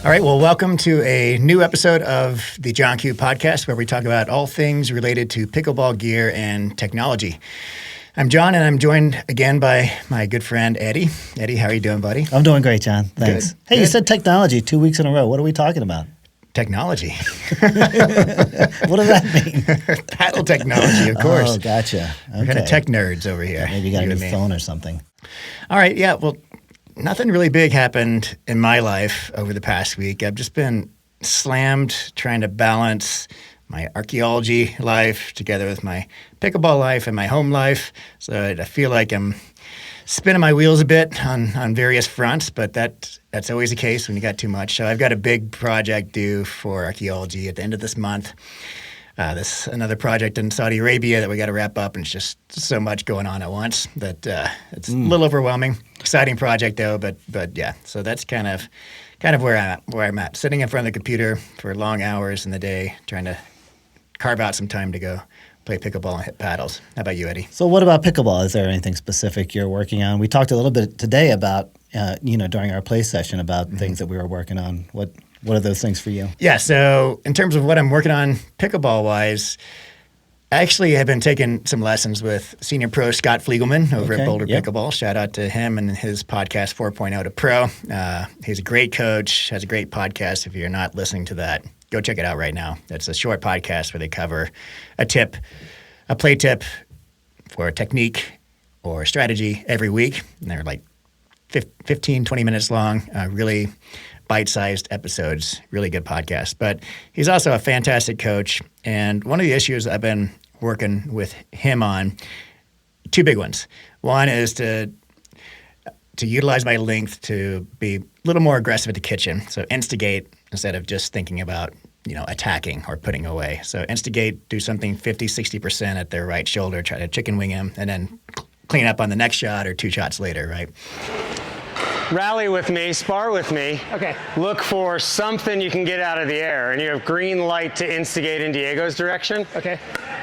All right, well, welcome to a new episode of the Johnkew podcast where we talk about all things related to pickleball gear and technology. I'm John, and I'm joined again by my good friend, Eddie. Eddie, how are you doing, buddy? I'm doing great, John. Thanks. Good. Hey, Good. You said technology 2 weeks in a row. What are we talking about? Technology. What does that mean? Paddle technology, of course. Oh, gotcha. Okay. We're kind of tech nerds over here. Maybe you got a and new me. phone or something. All right, yeah, well, nothing really big happened in my life over the past week. I've just been slammed trying to balance my archaeology life together with my pickleball life and my home life. So I feel like I'm spinning my wheels a bit on various fronts, but that's always the case when you got too much. So I've got a big project due for archaeology at the end of this month. This another project in Saudi Arabia that we got to wrap up, and it's just so much going on at once that it's a little overwhelming. Exciting project though, but yeah. So that's kind of where I'm at, sitting in front of the computer for long hours in the day, trying to carve out some time to go play pickleball and hit paddles. How about you, Eddie? So what about pickleball? Is there anything specific you're working on? We talked a little bit today about, during our play session about things that we were working on. What are those things for you? Yeah, so in terms of what I'm working on pickleball-wise, I actually have been taking some lessons with senior pro Scott Fliegelman over at Boulder Pickleball. Shout out to him and his podcast 4.0 to Pro. He's a great coach, has a great podcast. If you're not listening to that, go check it out right now. It's a short podcast where they cover a play tip for a technique or strategy every week. And they're like 15, 20 minutes long, really bite-sized episodes, really good podcast. But he's also a fantastic coach. And one of the issues I've been working with him on, two big ones. One is to utilize my length to be a little more aggressive at the kitchen. So instigate instead of just thinking about, attacking or putting away. So instigate, do something 50, 60% at their right shoulder, try to chicken wing him, and then clean up on the next shot or two shots later, right? Rally with me, spar with me. Okay. Look for something you can get out of the air, and you have green light to instigate in Diego's direction. Okay.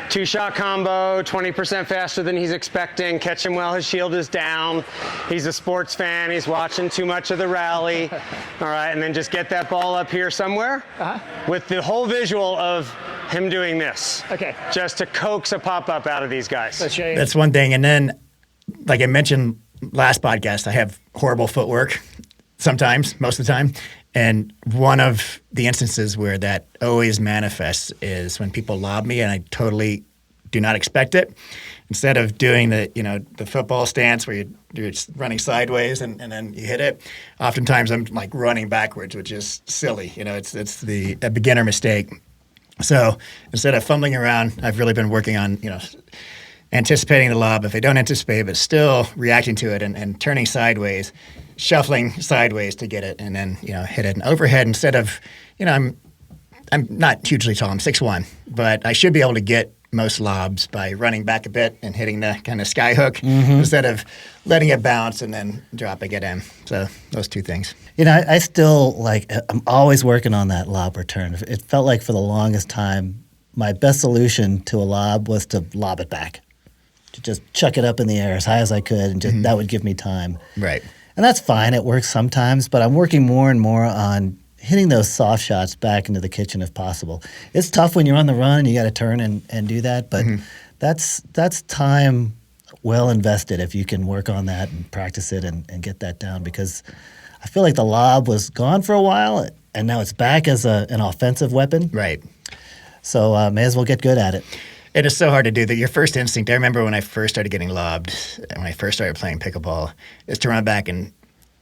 Two-shot combo, 20% faster than he's expecting. Catch him while his shield is down. He's a sports fan. He's watching too much of the rally. All right, and then just get that ball up here somewhere with the whole visual of him doing this. Okay. Just to coax a pop-up out of these guys. That's one thing. And then, like I mentioned last podcast, I have horrible footwork sometimes, most of the time. And one of the instances where that always manifests is when people lob me and I totally do not expect it. Instead of doing the football stance where you're running sideways and then you hit it, oftentimes I'm like running backwards, which is silly. It's a beginner mistake. So instead of fumbling around, I've really been working on, anticipating the lob. If I don't anticipate, but still reacting to it and turning sideways, shuffling sideways to get it, and then hit it. And overhead, instead of I'm not hugely tall. I'm 6'1", but I should be able to get most lobs by running back a bit and hitting the kind of sky hook instead of letting it bounce and then dropping it in. So those two things. I still I'm always working on that lob return. It felt like for the longest time, my best solution to a lob was to lob it back. To just chuck it up in the air as high as I could, and just that would give me time. Right. And that's fine. It works sometimes, but I'm working more and more on hitting those soft shots back into the kitchen if possible. It's tough when you're on the run and you got to turn and do that, but that's time well invested if you can work on that and practice it and get that down, because I feel like the lob was gone for a while and now it's back as an offensive weapon. Right. So may as well get good at it. It is so hard to do that. Your first instinct, I remember when I first started getting lobbed, when I first started playing pickleball, is to run back and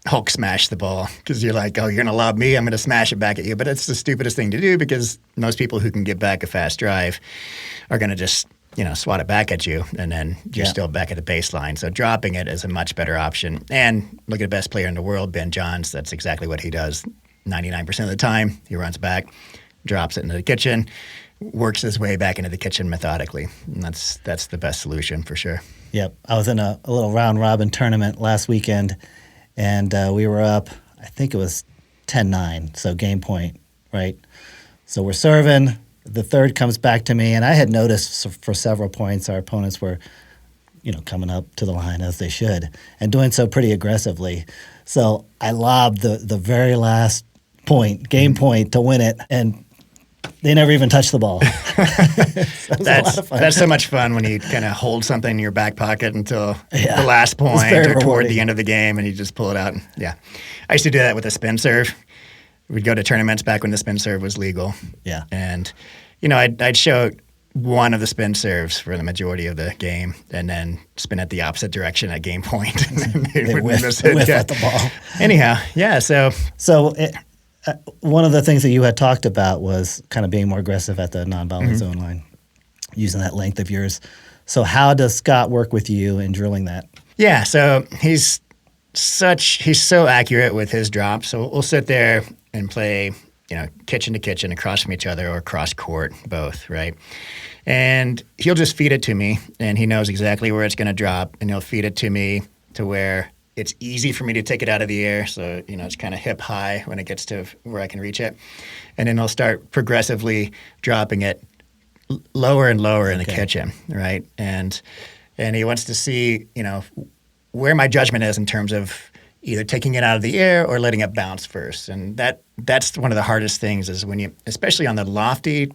Hulk smash the ball, because you're like, oh, you're going to lob me, I'm going to smash it back at you. But it's the stupidest thing to do, because most people who can get back a fast drive are going to just, swat it back at you, and then you're still back at the baseline. So dropping it is a much better option. And look at the best player in the world, Ben Johns. That's exactly what he does 99% of the time. He runs back, drops it into the kitchen, works his way back into the kitchen methodically. And that's the best solution for sure. Yep. I was in a little round-robin tournament last weekend, and we were up, I think it was 10-9, so game point, right? So we're serving. The third comes back to me, and I had noticed for several points our opponents were, coming up to the line as they should, and doing so pretty aggressively. So I lobbed the very last game point to win it, and they never even touched the ball. That's so much fun when you kind of hold something in your back pocket until the last point or toward the end of the game, and you just pull it out. Yeah, I used to do that with a spin serve. We'd go to tournaments back when the spin serve was legal. Yeah, and I'd show one of the spin serves for the majority of the game, and then spin it the opposite direction at game point. And they whiff at the ball. Anyhow, yeah. So one of the things that you had talked about was kind of being more aggressive at the non-volley zone line, using that length of yours. So how does Scott work with you in drilling that? Yeah, so he's so accurate with his drops. So we'll sit there and play, kitchen to kitchen across from each other or cross court, both, right? And he'll just feed it to me, and he knows exactly where it's going to drop, and he'll feed it to me to where it's easy for me to take it out of the air. So, it's kind of hip high when it gets to where I can reach it. And then he'll start progressively dropping it lower and lower in the kitchen, right? And he wants to see, where my judgment is in terms of either taking it out of the air or letting it bounce first. And that's one of the hardest things is when you, especially on the lofty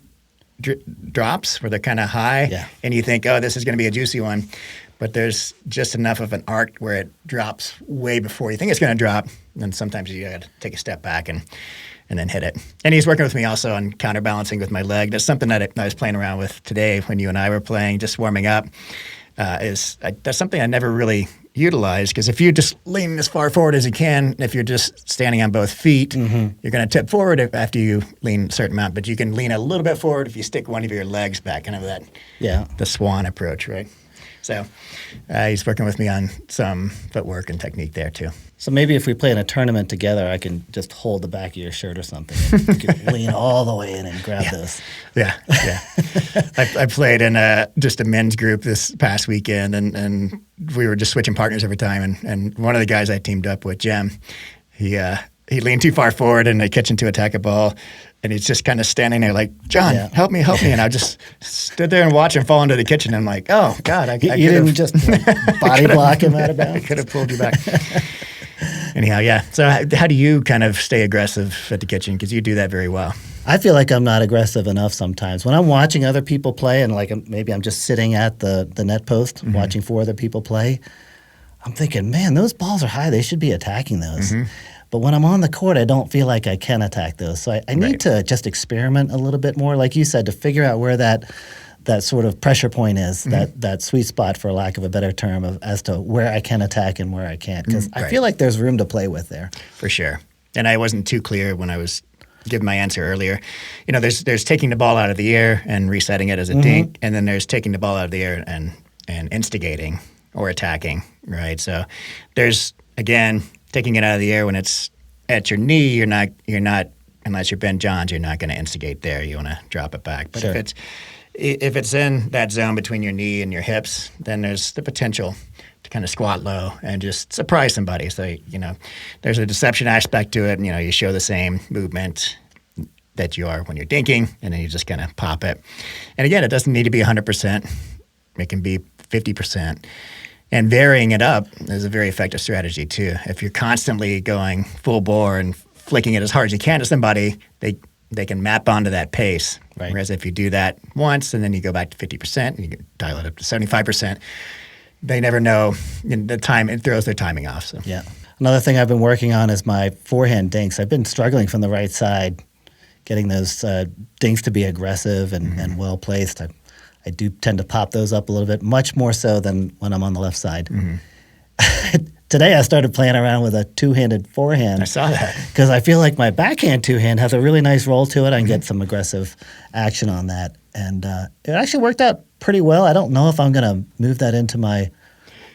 drops where they're kind of high and you think, oh, this is going to be a juicy one. But there's just enough of an arc where it drops way before you think it's going to drop. And sometimes you got to take a step back and then hit it. And he's working with me also on counterbalancing with my leg. That's something that I was playing around with today when you and I were playing, just warming up. That's something I never really utilized, because if you just lean as far forward as you can, if you're just standing on both feet, you're going to tip forward after you lean a certain amount. But you can lean a little bit forward if you stick one of your legs back, kind of the swan approach, right? So he's working with me on some footwork and technique there too. So maybe if we play in a tournament together, I can just hold the back of your shirt or something. And you can lean all the way in and grab this. Yeah. I played in just a men's group this past weekend, and we were just switching partners every time. And one of the guys I teamed up with, Jem, he leaned too far forward in the kitchen to attack a ball. And he's just kind of standing there like, John, help me. And I just stood there and watched him fall into the kitchen. And I'm like, oh, God. I didn't just body block him out of bounds? I could have pulled you back. Anyhow, yeah. So how do you kind of stay aggressive at the kitchen? Because you do that very well. I feel like I'm not aggressive enough sometimes. When I'm watching other people play and maybe I'm just sitting at the net post watching 4 other people play, I'm thinking, man, those balls are high. They should be attacking those. But when I'm on the court, I don't feel like I can attack those. So I need to just experiment a little bit more, like you said, to figure out where that sort of pressure point is, that sweet spot, for lack of a better term, as to where I can attack and where I can't. Because I feel like there's room to play with there. For sure. And I wasn't too clear when I was giving my answer earlier. There's taking the ball out of the air and resetting it as a dink, and then there's taking the ball out of the air and instigating or attacking, right? So there's, again, taking it out of the air when it's at your knee, you're not unless you're Ben Johns, you're not going to instigate there. You want to drop it back. But if it's in that zone between your knee and your hips, then there's the potential to kind of squat low and just surprise somebody. So there's a deception aspect to it. You show the same movement that you are when you're dinking, and then you just kind of pop it. And again, it doesn't need to be 100%. It can be 50%. And varying it up is a very effective strategy too. If you're constantly going full bore and flicking it as hard as you can to somebody, they can map onto that pace. Right. Whereas if you do that once and then you go back to 50% and you can dial it up to 75%, they never know the time. It throws their timing off. So. Yeah. Another thing I've been working on is my forehand dinks. I've been struggling from the right side, getting those dinks to be aggressive and well placed. I do tend to pop those up a little bit, much more so than when I'm on the left side. Today I started playing around with a two-handed forehand. I saw that. Because I feel like my backhand two-hand has a really nice roll to it. I can get some aggressive action on that. And it actually worked out pretty well. I don't know if I'm going to move that into my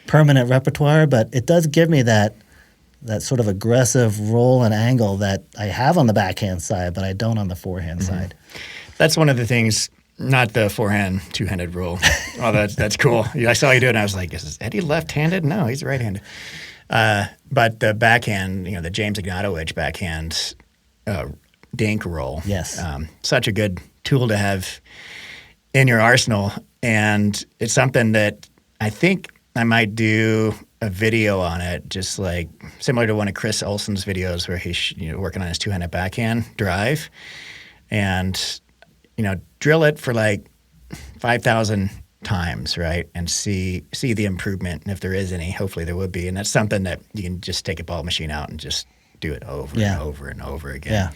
permanent repertoire, but it does give me that sort of aggressive roll and angle that I have on the backhand side, but I don't on the forehand side. That's one of the things. Not the forehand two-handed rule. Oh, that's cool. I saw you do it, and I was like, is Eddie left-handed? No, he's right-handed. But the backhand, the James Ignatowicz backhand dink roll. Yes. Such a good tool to have in your arsenal. And it's something that I think I might do a video on it, just like similar to one of Chris Olsen's videos where he's working on his two-handed backhand drive, and drill it for like 5,000 times, right, and see the improvement. And if there is any, hopefully there would be. And that's something that you can just take a ball machine out and just do it over and over and over again. Yeah.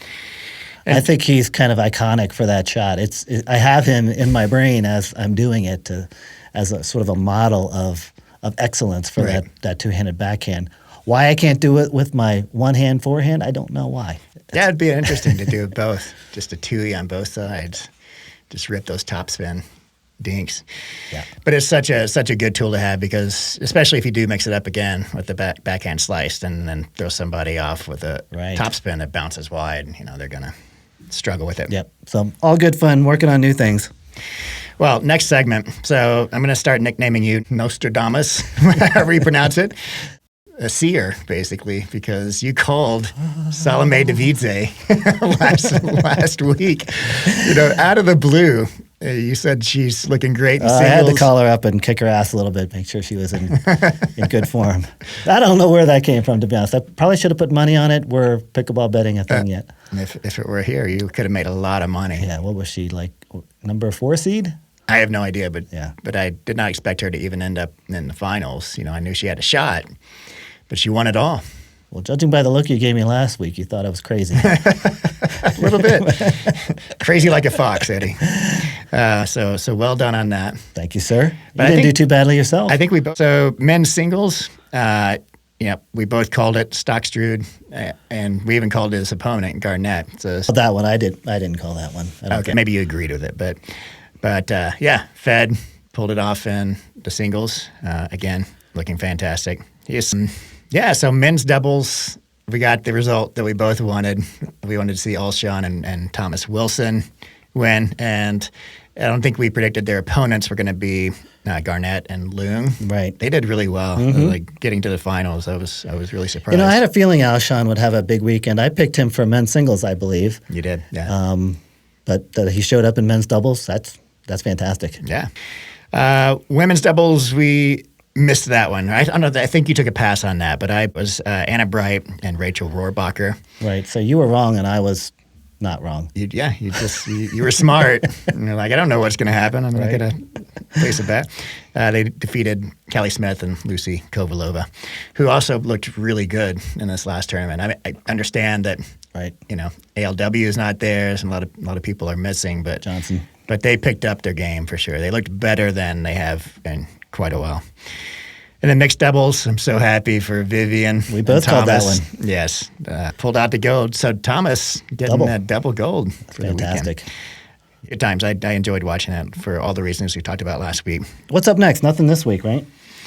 And I think he's kind of iconic for that shot. I have him in my brain as I'm doing it as a sort of a model of excellence for that two-handed backhand. Why I can't do it with my one-hand forehand, I don't know why. Yeah, it'd be interesting to do both, just a two-y on both sides. Just rip those topspin dinks. Yeah. But it's such a good tool to have, because especially if you do mix it up again with the backhand slice and then throw somebody off with a topspin that bounces wide, they're going to struggle with it. Yep. So all good fun, working on new things. Well, next segment. So I'm going to start nicknaming you Nostradamus, however you pronounce it. A seer, basically, because you called Salome Davidze last week. Out of the blue, you said she's looking great in singles. I had to call her up and kick her ass a little bit, make sure she was in good form. I don't know where that came from, to be honest. I probably should have put money on it. We're pickleball betting a thing yet. If it were here, you could have made a lot of money. Yeah, what was she, like number 4 seed? I have no idea, but I did not expect her to even end up in the finals. I knew she had a shot, but she won it all. Well, judging by the look you gave me last week, you thought I was crazy. A little bit. Crazy like a fox, Eddie. So well done on that. Thank you, sir. You didn't do too badly yourself. I think so men's singles, we both called it Stockstrud, and we even called his opponent Garnett. So that one, I didn't call that one. Okay, maybe you agreed with it, but Fed pulled it off in the singles. Again, looking fantastic. So men's doubles, we got the result that we both wanted. We wanted to see Alshon and Thomas Wilson win, and I don't think we predicted their opponents were going to be Garnett and Loong. Right. They did really well. Like getting to the finals, I was really surprised. I had a feeling Alshon would have a big weekend. I picked him for men's singles, I believe. You did, yeah. But that he showed up in men's doubles, that's fantastic. Yeah. Women's doubles, we missed that one. I don't know. I think you took a pass on that, but I was Anna Bright and Rachel Rohrbacher. Right. So you were wrong, and I was not wrong. You were smart. And you're like, I don't know what's going to happen. I'm not going to place a bet. They defeated Callie Smith and Lucy Kovalova, who also looked really good in this last tournament. I understand that. Right. ALW is not there, and a lot of people are missing, but Johnson. But they picked up their game for sure. They looked better than they have in quite a while. And then mixed doubles, I'm so happy for Vivian. We both called that one. Yes. Pulled out the gold. So Thomas getting that double gold for fantastic. The weekend. Good times. I enjoyed watching that for all the reasons we talked about last week. What's up next? Nothing this week, right?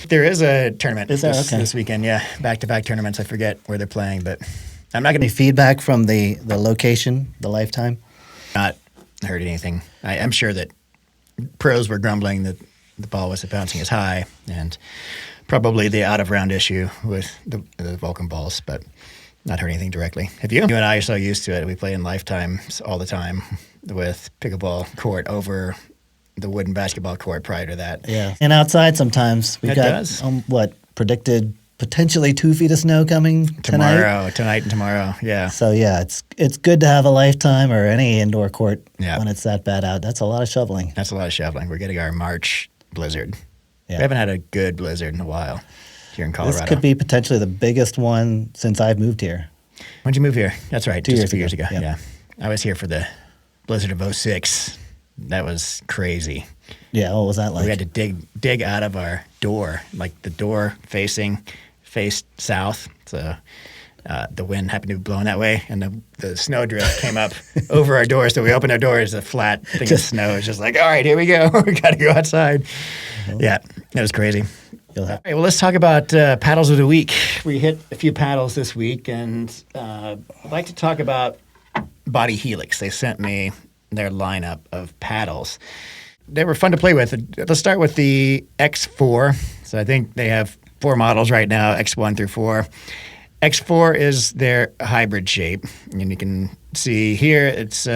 There is a tournament this weekend, yeah. Back-to-back tournaments. I forget where they're playing, but I'm not going to... Any feedback from the location, the lifetime? Not heard anything. I'm sure that pros were grumbling that the ball wasn't bouncing as high, and probably the out-of-round issue with the Vulcan balls, but not heard anything directly. Have you? You and I are so used to it. We play in lifetimes all the time with pickleball court over the wooden basketball court prior to that. Yeah. And outside sometimes. We've got, predicted potentially 2 feet of snow coming tonight and tomorrow, yeah. So, yeah, it's good to have a lifetime or any indoor court when it's that bad out. That's a lot of shoveling. We're getting our March blizzard. Yeah. We haven't had a good blizzard in a while here in Colorado. This could be potentially the biggest one since I've moved here. When'd you move here? That's right, 2 years ago. Yep. Yeah. I was here for the blizzard of 06. That was crazy. Yeah, what was that like? We had to dig out of our door, like the door faced south. So the wind happened to be blowing that way, and the snowdrift came up over our door. So we opened our doors, a flat thing of snow. It's just like, all right, here we go. We got to go outside. Yeah, that was crazy. All right, well, let's talk about paddles of the week. We hit a few paddles this week, and I'd like to talk about Body Helix. They sent me their lineup of paddles. They were fun to play with. Let's start with the X4. So I think they have 4 models right now, X1 through 4. X4 is their hybrid shape. And you can see here it's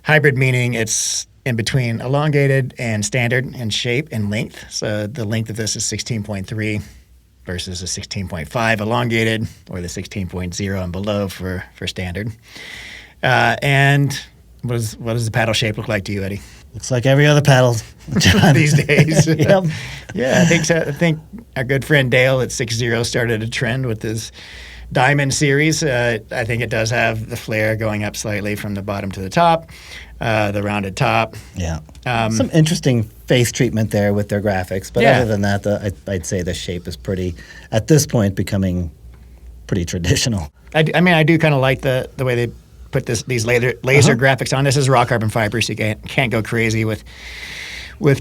hybrid, meaning it's in between elongated and standard in shape and length. So the length of this is 16.3 versus a 16.5 elongated or the 16.0 and below for standard. And what does the paddle shape look like to you, Eddie? Looks like every other paddle, John. These days. Yep. Yeah, I think so. I think our good friend Dale at 6-0 started a trend with his Diamond series. I think it does have the flare going up slightly from the bottom to the top, the rounded top. Yeah. Some interesting face treatment there with their graphics. But other than that, I'd say the shape is pretty, at this point, becoming pretty traditional. I do kind of like the way they put these laser graphics on. This is raw carbon fiber, so you can't go crazy with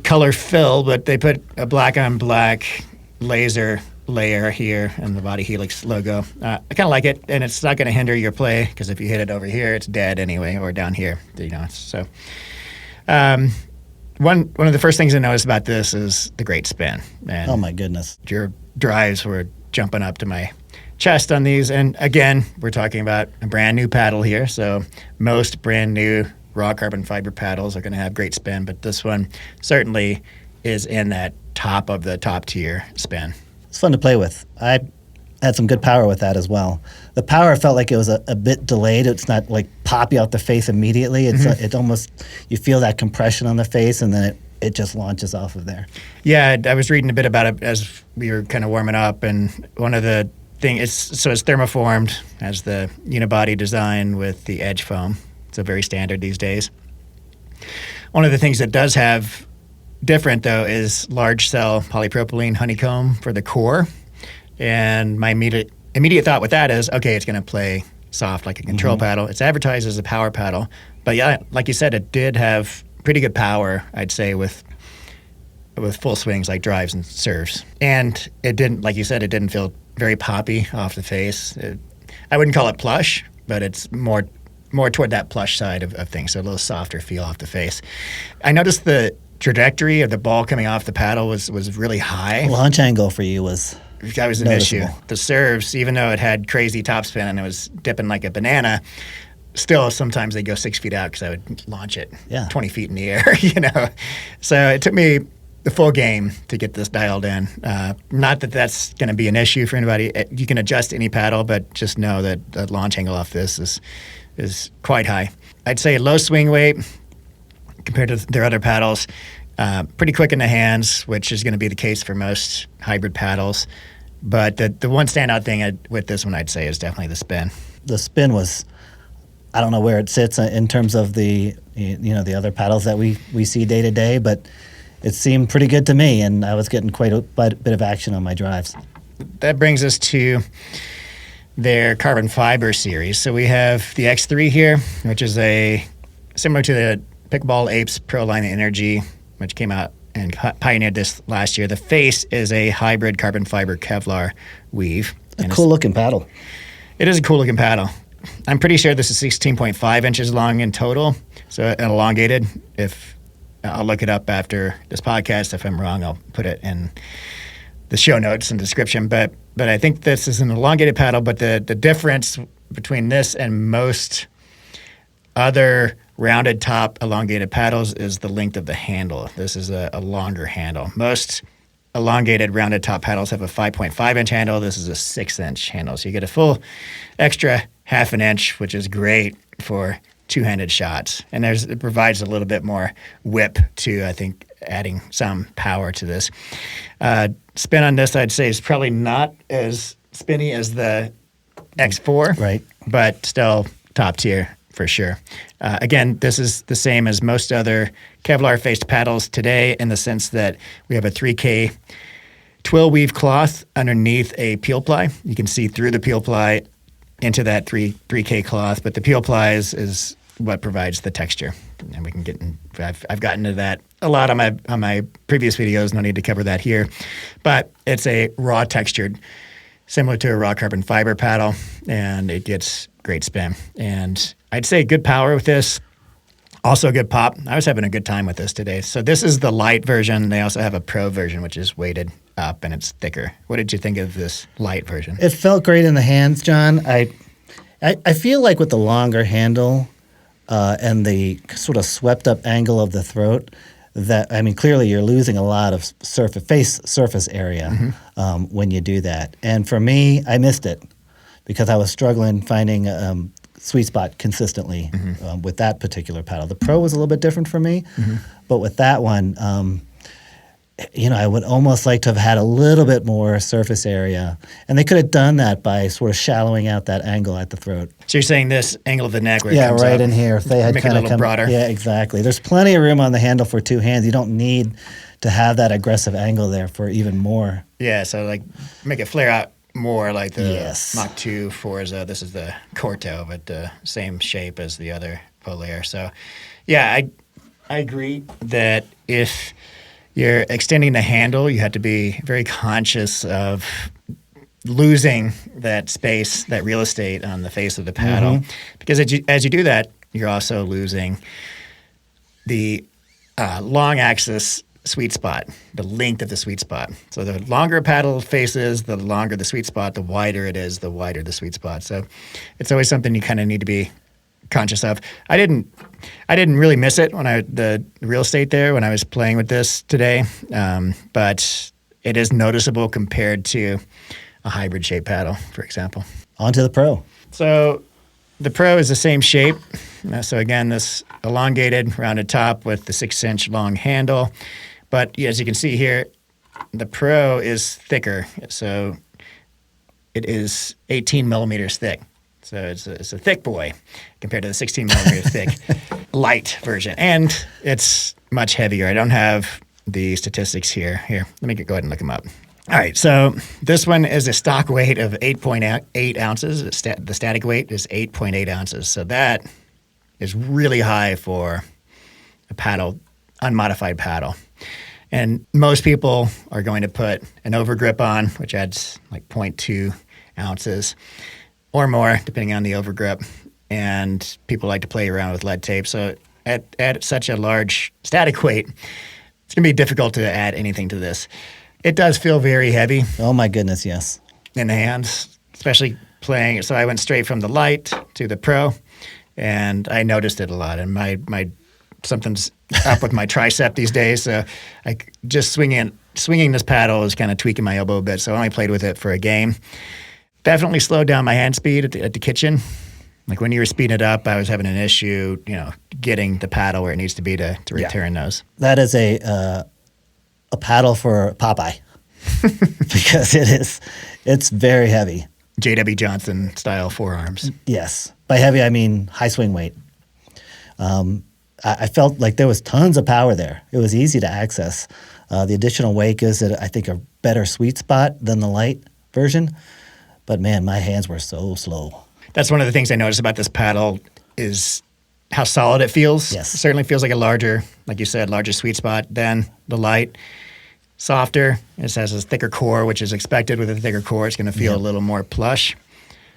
color fill, but they put a black on black laser layer here and the Body Helix logo. I kind of like it, and it's not going to hinder your play because if you hit it over here, it's dead anyway, or down here. So, one of the first things I noticed about this is the great spin. And oh my goodness! Your drives were jumping up to my chest on these, and again, we're talking about a brand new paddle here. So most brand new raw carbon fiber paddles are going to have great spin, but this one certainly is in that top of the top tier spin. It's fun to play with. I had some good power with that as well. The power felt like it was a bit delayed. It's not like pop you out the face immediately. It's it almost, you feel that compression on the face, and then it just launches off of there. Yeah, I was reading a bit about it as we were kind of warming up, and one of the things, it's thermoformed, has the unibody design with the edge foam. So very standard these days. One of the things that does have different, though, is large cell polypropylene honeycomb for the core. And my immediate thought with that is, okay, it's going to play soft like a control paddle. It's advertised as a power paddle. But yeah, like you said, it did have pretty good power, I'd say, with full swings like drives and serves. And it didn't, like you said, it didn't feel very poppy off the face. I wouldn't call it plush, but it's more toward that plush side of things, so a little softer feel off the face. I noticed the trajectory of the ball coming off the paddle was really high. Launch angle for you was that was an issue. The serves, even though it had crazy topspin and it was dipping like a banana, still sometimes they go 6 feet out because I would launch it 20 feet in the air, So it took me the full game to get this dialed in. Not that that's going to be an issue for anybody. You can adjust any paddle, but just know that the launch angle off this is quite high. I'd say low swing weight compared to their other paddles. Pretty quick in the hands, which is going to be the case for most hybrid paddles. But the one standout thing with this one, I'd say, is definitely the spin. The spin was, I don't know where it sits in terms of the the other paddles that we see day to day, but it seemed pretty good to me, and I was getting quite a bit of action on my drives. That brings us to their carbon fiber series. So we have the X3 here, which is similar to the Pickleball Apes Pro Line Energy, which came out and pioneered this last year. The face is a hybrid carbon fiber Kevlar weave. A cool looking paddle. It is a cool looking paddle. I'm pretty sure this is 16.5 inches long in total, so elongated. I'll look it up after this podcast. If I'm wrong, I'll put it in the show notes and description. But I think this is an elongated paddle, but the difference between this and most other rounded top elongated paddles is the length of the handle. This is a longer handle. Most elongated rounded top paddles have a 5.5 inch handle. This is a 6 inch handle. So you get a full extra half an inch, which is great for two-handed shots. And it provides a little bit more whip to, I think, adding some power to this. Spin on this, I'd say, is probably not as spinny as the X4, right? But still top tier for sure. Again, this is the same as most other Kevlar-faced paddles today in the sense that we have a 3K twill weave cloth underneath a peel ply. You can see through the peel ply into that 3K cloth, but the peel ply is what provides the texture. And we can get in, I've gotten to that a lot on my previous videos. No need to cover that here. But it's a raw textured, similar to a raw carbon fiber paddle, and it gets great spin. And I'd say good power with this. Also good pop. I was having a good time with this today. So this is the light version. They also have a pro version, which is weighted up and it's thicker. What did you think of this light version? It felt great in the hands, John. I feel like with the longer handle and the sort of swept up angle of the throat, that, I mean, clearly you're losing a lot of surface area when you do that. And for me, I missed it because I was struggling finding sweet spot consistently with that particular paddle. The Pro was a little bit different for me, but with that one, I would almost like to have had a little bit more surface area. And they could have done that by sort of shallowing out that angle at the throat. So you're saying this angle of the neck where it Yeah, comes right up, in here. If they had make it a kind of little broader. Yeah, exactly. There's plenty of room on the handle for two hands. You don't need to have that aggressive angle there for even more. Yeah, so like make it flare out more like the Yes. Mach 2 Forza. This is the Corto, but the same shape as the other Polaire. So, yeah, I agree that if you're extending the handle, you have to be very conscious of losing that space, that real estate on the face of the paddle. Because as you do that, you're also losing the long axis sweet spot, the length of the sweet spot. So the longer a paddle face is, the longer the sweet spot, the wider it is, the wider the sweet spot. So it's always something you kind of need to be conscious of. I didn't really miss it when the real estate there when I was playing with this today, but it is noticeable compared to a hybrid shape paddle, for example. On to the Pro. So the Pro is the same shape. So again, this elongated, rounded top with the 6-inch long handle. But as you can see here, the Pro is thicker. So it is 18 millimeters thick. So it's a thick boy compared to the 16 millimeter thick light version. And it's much heavier. I don't have the statistics here. Here, let me go ahead and look them up. All right, so this one is a stock weight of 8.8 ounces. The static weight is 8.8 ounces. So that is really high for a paddle, unmodified paddle. And most people are going to put an overgrip on, which adds like 0.2 ounces or more, depending on the overgrip. And people like to play around with lead tape. So at such a large static weight, it's going to be difficult to add anything to this. It does feel very heavy. Oh, my goodness, yes. In the hands, especially playing. So I went straight from the light to the Pro, and I noticed it a lot. And my something's up with my tricep these days. So I just swinging this paddle is kind of tweaking my elbow a bit. So I only played with it for a game. Definitely slowed down my hand speed at the kitchen. Like when you were speeding it up, I was having an issue, getting the paddle where it needs to be to return those. That is a paddle for Popeye because it's very heavy. J.W. Johnson style forearms. Yes. By heavy, I mean high swing weight. I felt like there was tons of power there. It was easy to access. The additional weight gives it, I think, a better sweet spot than the light version. But man, my hands were so slow. That's one of the things I noticed about this paddle is how solid it feels. Yes. It certainly feels like a larger, like you said, larger sweet spot than the light. Softer. It has a thicker core, which is expected with a thicker core. It's going to feel a little more plush.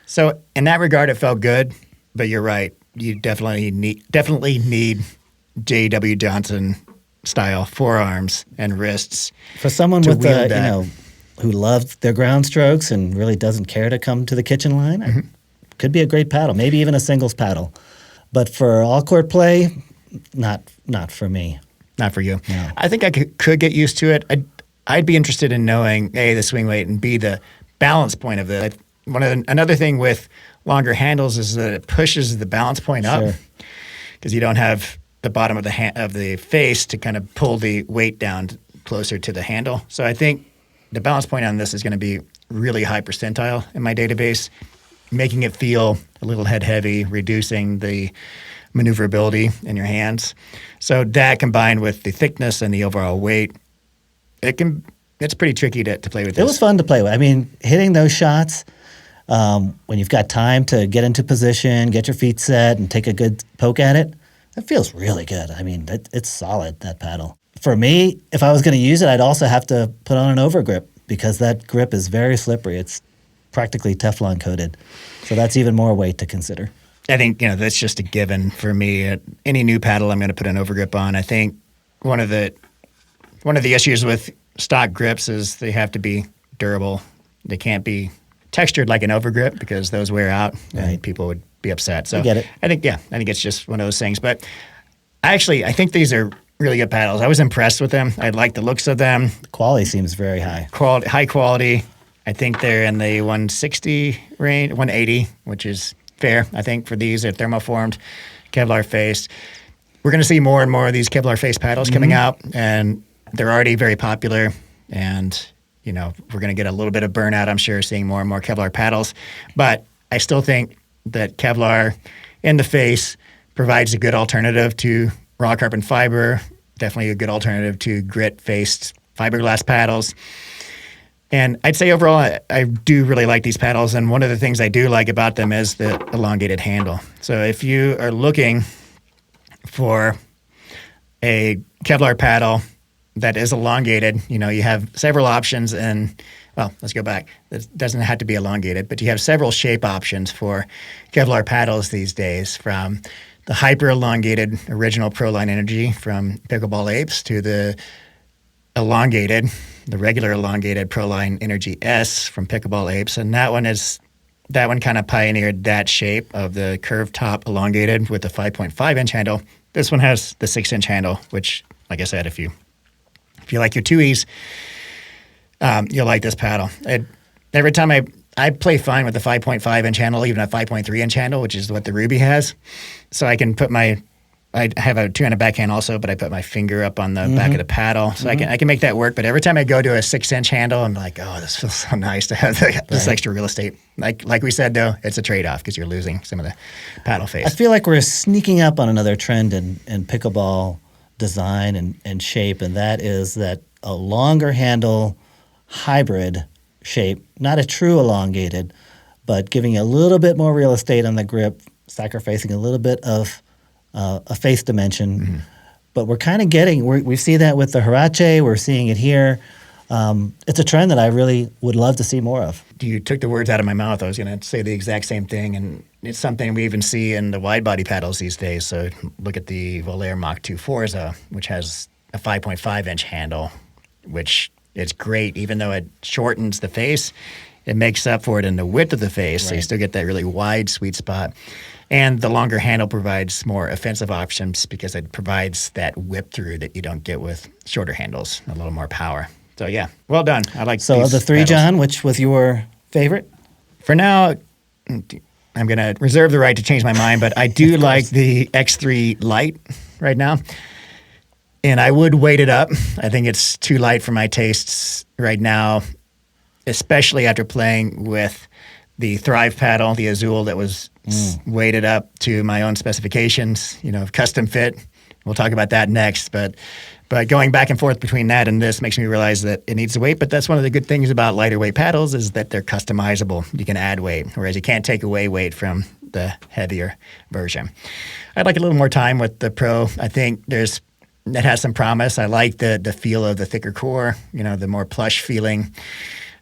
So in that regard, it felt good. But you're right. You definitely need J.W. Johnson style forearms and wrists. For someone to with wield that. who loved their ground strokes and really doesn't care to come to the kitchen line, could be a great paddle. Maybe even a singles paddle. But for all court play, not for me. Not for you. No. I think I could get used to it. I'd be interested in knowing A, the swing weight, and B, the balance point of it. Another thing with longer handles is that it pushes the balance point up because you don't have the bottom of the face to kind of pull the weight down closer to the handle. So I think the balance point on this is going to be really high percentile in my database, making it feel a little head heavy, reducing the maneuverability in your hands. So that combined with the thickness and the overall weight, it's pretty tricky to play with this. It was fun to play with. I mean, hitting those shots when you've got time to get into position, get your feet set, and take a good poke at it, that feels really good. I mean, it's solid, that paddle. For me, if I was going to use it, I'd also have to put on an overgrip because that grip is very slippery. It's practically Teflon coated. So that's even more weight to consider. I think, that's just a given for me. Any new paddle I'm going to put an overgrip on. I think one of the issues with stock grips is they have to be durable. They can't be textured like an overgrip because those wear out and people would be upset. So I get it. I think it's just one of those things. But actually, I think these are really good paddles. I was impressed with them. I like the looks of them. The quality seems very high. High quality. I think they're in the 160 range, 180, which is fair. I think for these, they're thermoformed, Kevlar faced. We're going to see more and more of these Kevlar face paddles coming out, and they're already very popular. And we're going to get a little bit of burnout, I'm sure, seeing more and more Kevlar paddles. But I still think that Kevlar in the face provides a good alternative to raw carbon fiber, definitely a good alternative to grit-faced fiberglass paddles. And I'd say overall, I do really like these paddles. And one of the things I do like about them is the elongated handle. So if you are looking for a Kevlar paddle that is elongated, you have several options. And, well, let's go back. It doesn't have to be elongated, but you have several shape options for Kevlar paddles these days, from the hyper elongated original Proline Energy from Pickleball Apes to the regular elongated Proline Energy S from Pickleball Apes. And that one kind of pioneered that shape of the curved top elongated with the 5.5 inch handle. This one has the 6-inch handle, which, like I said, if you like your 2Es, you'll like this paddle. Every time I play fine with the 5.5 inch handle, even a 5.3 inch handle, which is what the Ruby has. So I can put I have a 2-handed backhand also, but I put my finger up on the back of the paddle. So I can make that work. But every time I go to a 6-inch handle, I'm like, oh, this feels so nice to have this extra real estate. Like we said, though, it's a trade-off because you're losing some of the paddle face. I feel like we're sneaking up on another trend in pickleball design and shape, and that is that a longer handle hybrid shape, not a true elongated, but giving a little bit more real estate on the grip, sacrificing a little bit of a face dimension. But we're kind of we see that with the Huarache, we're seeing it here. It's a trend that I really would love to see more of. You took the words out of my mouth. I was going to say the exact same thing, and it's something we even see in the wide body paddles these days. So look at the Volair Mach 2 Forza, which has a 5.5 inch handle, which is great. Even though it shortens the face, it makes up for it in the width of the face. Right. So you still get that really wide sweet spot. And the longer handle provides more offensive options because it provides that whip through that you don't get with shorter handles, a little more power. So yeah, well done. I like So these of the three, paddles. John, which was your favorite? For now, I'm going to reserve the right to change my mind, but I do like the X3 Lite right now. And I would weight it up. I think it's too light for my tastes right now, especially after playing with the Thrive paddle, the Azul that was weighted up to my own specifications, custom fit. We'll talk about that next. But going back and forth between that and this makes me realize that it needs a weight. But that's one of the good things about lighter weight paddles is that they're customizable. You can add weight, whereas you can't take away weight from the heavier version. I'd like a little more time with the Pro. I think it has some promise. I like the feel of the thicker core, the more plush feeling.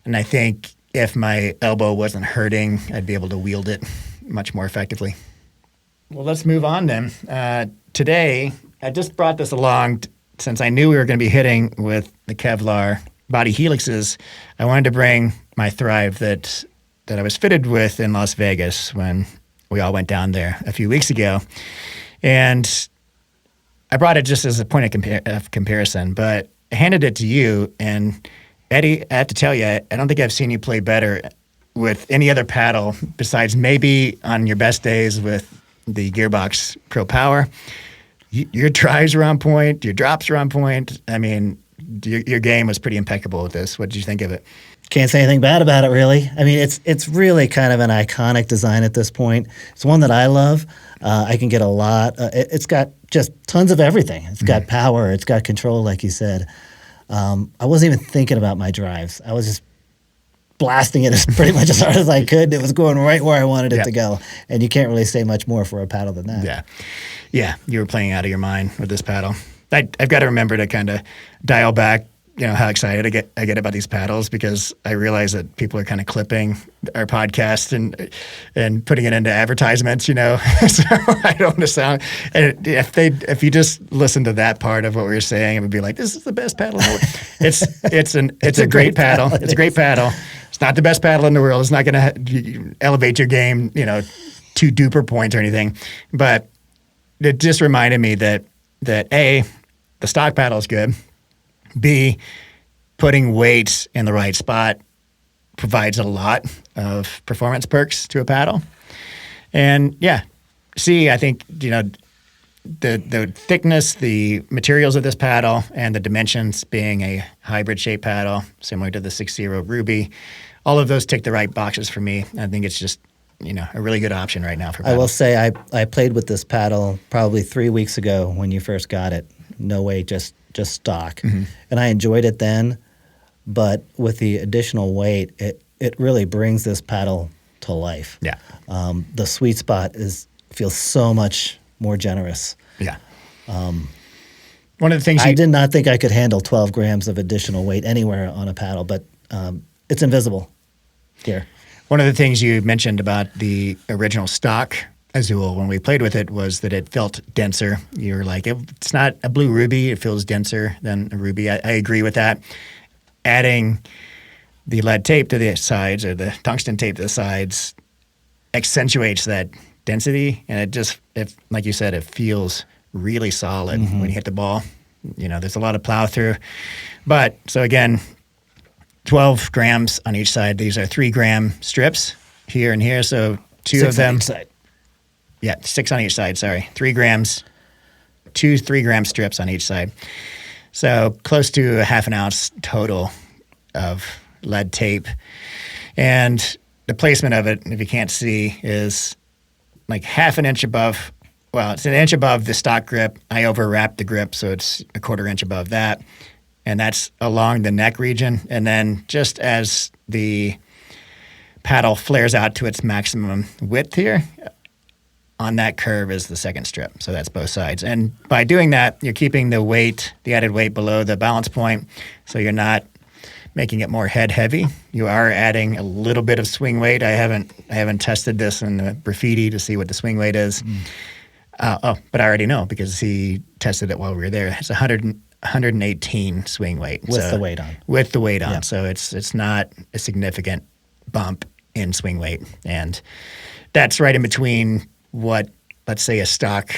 And I think if my elbow wasn't hurting, I'd be able to wield it much more effectively. Well, let's move on then. Today, I just brought this along since I knew we were going to be hitting with the Kevlar body helixes. I wanted to bring my Thrive that I was fitted with in Las Vegas when we all went down there a few weeks ago. And I brought it just as a point of comparison, but I handed it to you, and Eddie, I have to tell you, I don't think I've seen you play better with any other paddle besides maybe on your best days with the Gearbox Pro Power. Your drives are on point. Your drops are on point. I mean, your game was pretty impeccable with this. What did you think of it? Can't say anything bad about it, really. I mean, it's really kind of an iconic design at this point. It's one that I love. I can get a lot. It's got just tons of everything. It's got power. It's got control, like you said. I wasn't even thinking about my drives. I was just blasting it as pretty much as hard as I could. It was going right where I wanted it to go. And you can't really say much more for a paddle than that. Yeah, you were playing out of your mind with this paddle. I've got to remember to kind of dial back, how excited I get about these paddles, because I realize that people are kind of clipping our podcast and putting it into advertisements, so I don't want to sound. And if you just listen to that part of what we were saying, it would be like, this is the best paddle in the world. It's a great paddle. It's a great paddle. It's not the best paddle in the world. It's not going to elevate your game, to duper points or anything. But it just reminded me that A, the stock paddle is good. B, putting weight in the right spot provides a lot of performance perks to a paddle. And yeah, C, I think, the thickness, the materials of this paddle, and the dimensions being a hybrid shape paddle, similar to the 6-0 Ruby, all of those tick the right boxes for me. I think it's just, a really good option right now for paddles. I will say I played with this paddle probably 3 weeks ago when you first got it. No weight, just stock. Mm-hmm. And I enjoyed it then, but with the additional weight, it really brings this paddle to life. Yeah. The sweet spot feels so much more generous. Yeah. One of the things I did not think I could handle 12 grams of additional weight anywhere on a paddle, but it's invisible here. One of the things you mentioned about the original stock Azul when we played with it was that it felt denser. You were like, it's not a blue ruby. It feels denser than a ruby. I agree with that. Adding the lead tape to the sides or the tungsten tape to the sides accentuates that density, and it like you said, it feels really solid when you hit the ball. There's a lot of plow through. But so again, 12 grams on each side. These are 3-gram strips here and here. So 2 of them. 6 on each side. Yeah, 6 on each side. Sorry, 3 grams, 2 3-gram strips on each side. So close to a half an ounce total of lead tape. And the placement of it, if you can't see, is like half an inch above. Well, it's an inch above the stock grip. I overwrapped the grip, so it's a 1/4 inch above that. And that's along the neck region. And then just as the paddle flares out to its maximum width here, on that curve is the second strip. So that's both sides. And by doing that, you're keeping the added weight below the balance point. So you're not making it more head heavy. You are adding a little bit of swing weight. I haven't tested this in the graffiti to see what the swing weight is. But I already know because he tested it while we were there. It's 118 swing weight. With the weight on. With the weight on. Yeah. So it's not a significant bump in swing weight. And that's right in between what, let's say, a stock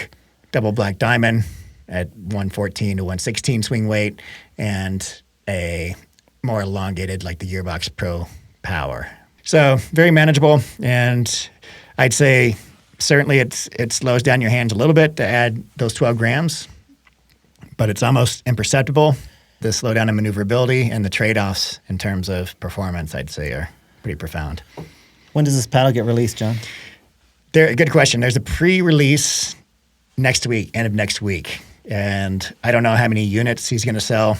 double black diamond at 114 to 116 swing weight and a more elongated like the Gearbox Pro Power. So very manageable, and I'd say certainly it slows down your hands a little bit to add those 12 grams, but it's almost imperceptible. The slowdown in maneuverability and the trade-offs in terms of performance, I'd say, are pretty profound. When does this paddle get released, John? Good question. There's a pre-release next week, end of next week, and I don't know how many units he's going to sell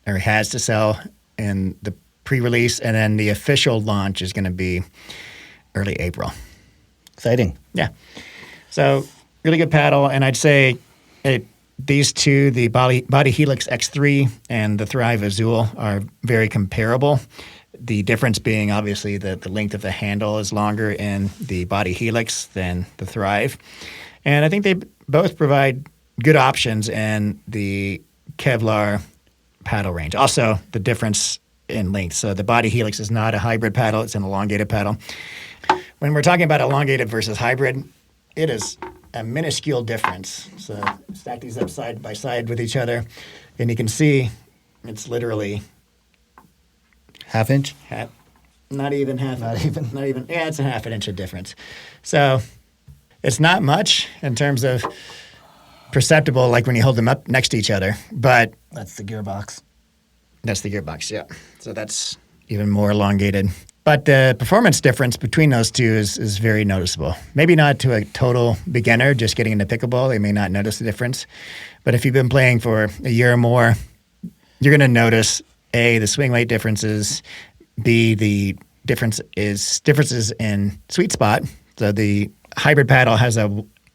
or has to sell in the pre-release, and then the official launch is going to be early April. Exciting. Yeah. So really good paddle, and I'd say these two, the Body Helix X3 and the Thrive Azul, are very comparable. The difference being obviously that the length of the handle is longer in the Body Helix than the Thrive. And I think they both provide good options in the Kevlar paddle range. Also, the difference in length. So the Body Helix is not a hybrid paddle, it's an elongated paddle. When we're talking about elongated versus hybrid, it is a minuscule difference. So stack these up side by side with each other, and you can see it's literally Half inch? Not even. Yeah, it's a half an inch of difference. So it's not much in terms of perceptible, like when you hold them up next to each other, but That's the gearbox. That's the gearbox, yeah. So that's even more elongated. But the performance difference between those two is very noticeable. Maybe not to a total beginner just getting into pickleball. They may not notice the difference. But if you've been playing for a year or more, you're going to notice, A, the swing weight differences, B, the differences in sweet spot. So the hybrid paddle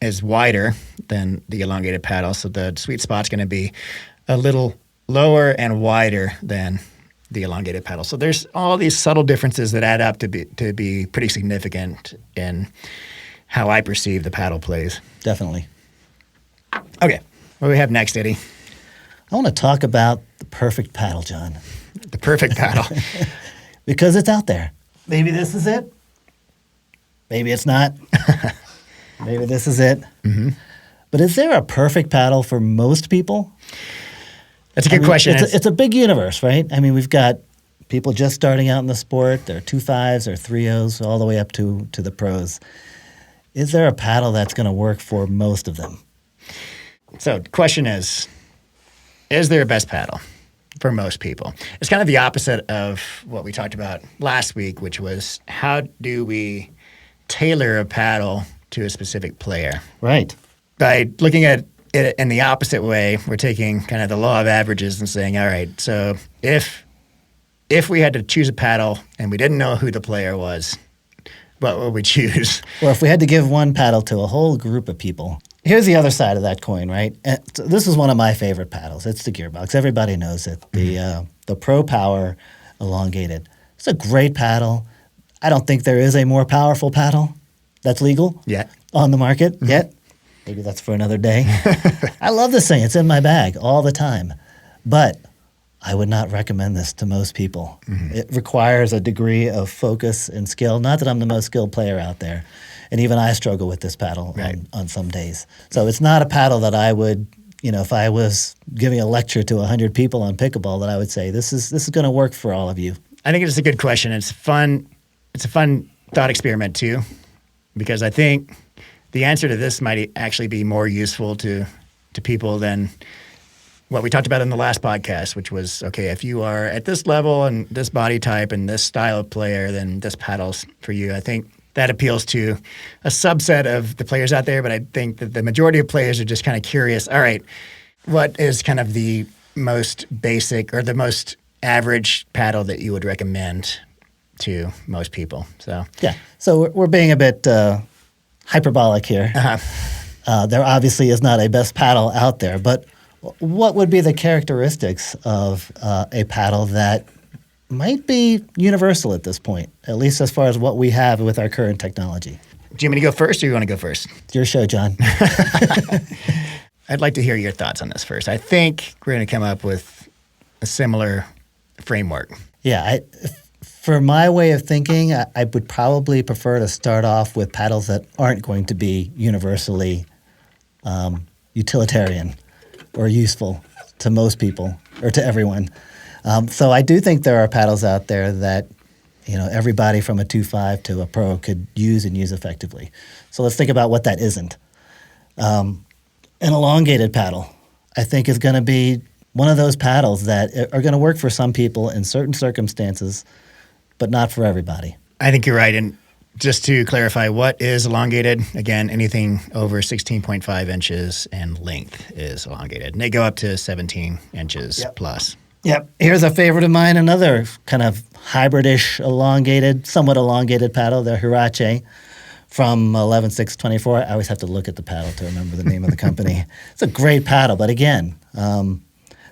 is wider than the elongated paddle, so the sweet spot's going to be a little lower and wider than the elongated paddle. So there's all these subtle differences that add up to be pretty significant in how I perceive the paddle plays. Definitely. Okay, what do we have next, Eddie? I want to talk about the perfect paddle, John. The perfect paddle. Because it's out there. Maybe this is it. Maybe it's not. Maybe this is it. Mm-hmm. But is there a perfect paddle for most people? That's a good question. It's a big universe, right? I mean, we've got people just starting out in the sport. There are 2.5s or 3.0s all the way up to the pros. Is there a paddle that's going to work for most of them? So the question is there a best paddle for most people? It's kind of the opposite of what we talked about last week, which was how do we tailor a paddle to a specific player? Right. By looking at it in the opposite way, we're taking kind of the law of averages and saying, all right, so if we had to choose a paddle and we didn't know who the player was, what would we choose? Or if we had to give one paddle to a whole group of people. Here's the other side of that coin, right? And this is one of my favorite paddles. It's the Gearbox. Everybody knows it. The Pro Power Elongated. It's a great paddle. I don't think there is a more powerful paddle that's legal on the market yet. Maybe that's for another day. I love this thing. It's in my bag all the time. But I would not recommend this to most people. It requires a degree of focus and skill. Not that I'm the most skilled player out there. And even I struggle with this paddle on some days. So it's not a paddle that I would, if I was giving a lecture to 100 people on pickleball, that I would say, this is going to work for all of you. I think it's a good question. It's fun. It's a fun thought experiment too, because I think the answer to this might actually be more useful to people than what we talked about in the last podcast, which was, okay, if you are at this level and this body type and this style of player, then this paddle's for you. I think that appeals to a subset of the players out there, but I think that the majority of players are just kind of curious, all right, what is kind of the most basic or the most average paddle that you would recommend to most people? So we're being a bit hyperbolic here. There obviously is not a best paddle out there, but what would be the characteristics of a paddle that might be universal at this point, at least as far as what we have with our current technology? Do you want me to go first or you want to go first? It's your show, John. I'd like to hear your thoughts on this first. I think we're going to come up with a similar framework. Yeah, for my way of thinking, I would probably prefer to start off with paddles that aren't going to be universally utilitarian or useful to most people or to everyone. So I do think there are paddles out there that everybody from a 2.5 to a pro could use and use effectively. So let's think about what that isn't. An elongated paddle, I think, is going to be one of those paddles that are going to work for some people in certain circumstances, but not for everybody. I think you're right. And just to clarify, what is elongated? Again, anything over 16.5 inches and length is elongated. And they go up to 17 inches plus. Yep. Here's a favorite of mine, another kind of hybridish, somewhat elongated paddle, the Hirache from 11.624. I always have to look at the paddle to remember the name of the company. It's a great paddle, but again,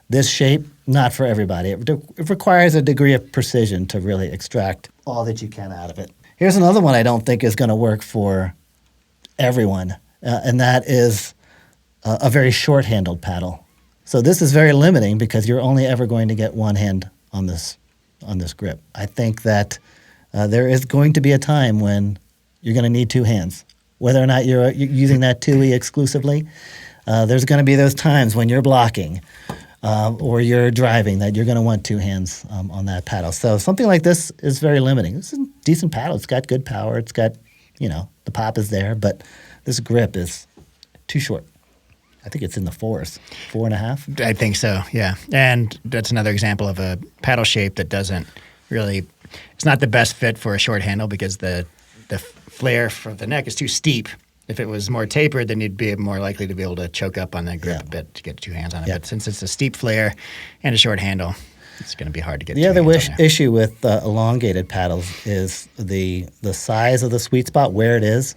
this shape, not for everybody. It requires a degree of precision to really extract all that you can out of it. Here's another one I don't think is going to work for everyone, and that is a very short-handled paddle. So this is very limiting because you're only ever going to get one hand on this grip. I think that there is going to be a time when you're going to need two hands. Whether or not you're using that 2E exclusively, there's going to be those times when you're blocking or you're driving that you're going to want two hands on that paddle. So something like this is very limiting. This is a decent paddle. It's got good power. It's got, the pop is there, but this grip is too short. I think it's in the 4s, 4.5. I think so, yeah. And that's another example of a paddle shape that doesn't really, it's not the best fit for a short handle because the flare for the neck is too steep. If it was more tapered, then you'd be more likely to be able to choke up on that grip a bit to get two hands on it. But since it's a steep flare and a short handle, it's going to be hard to get the other issue with elongated paddles is the size of the sweet spot, where it is.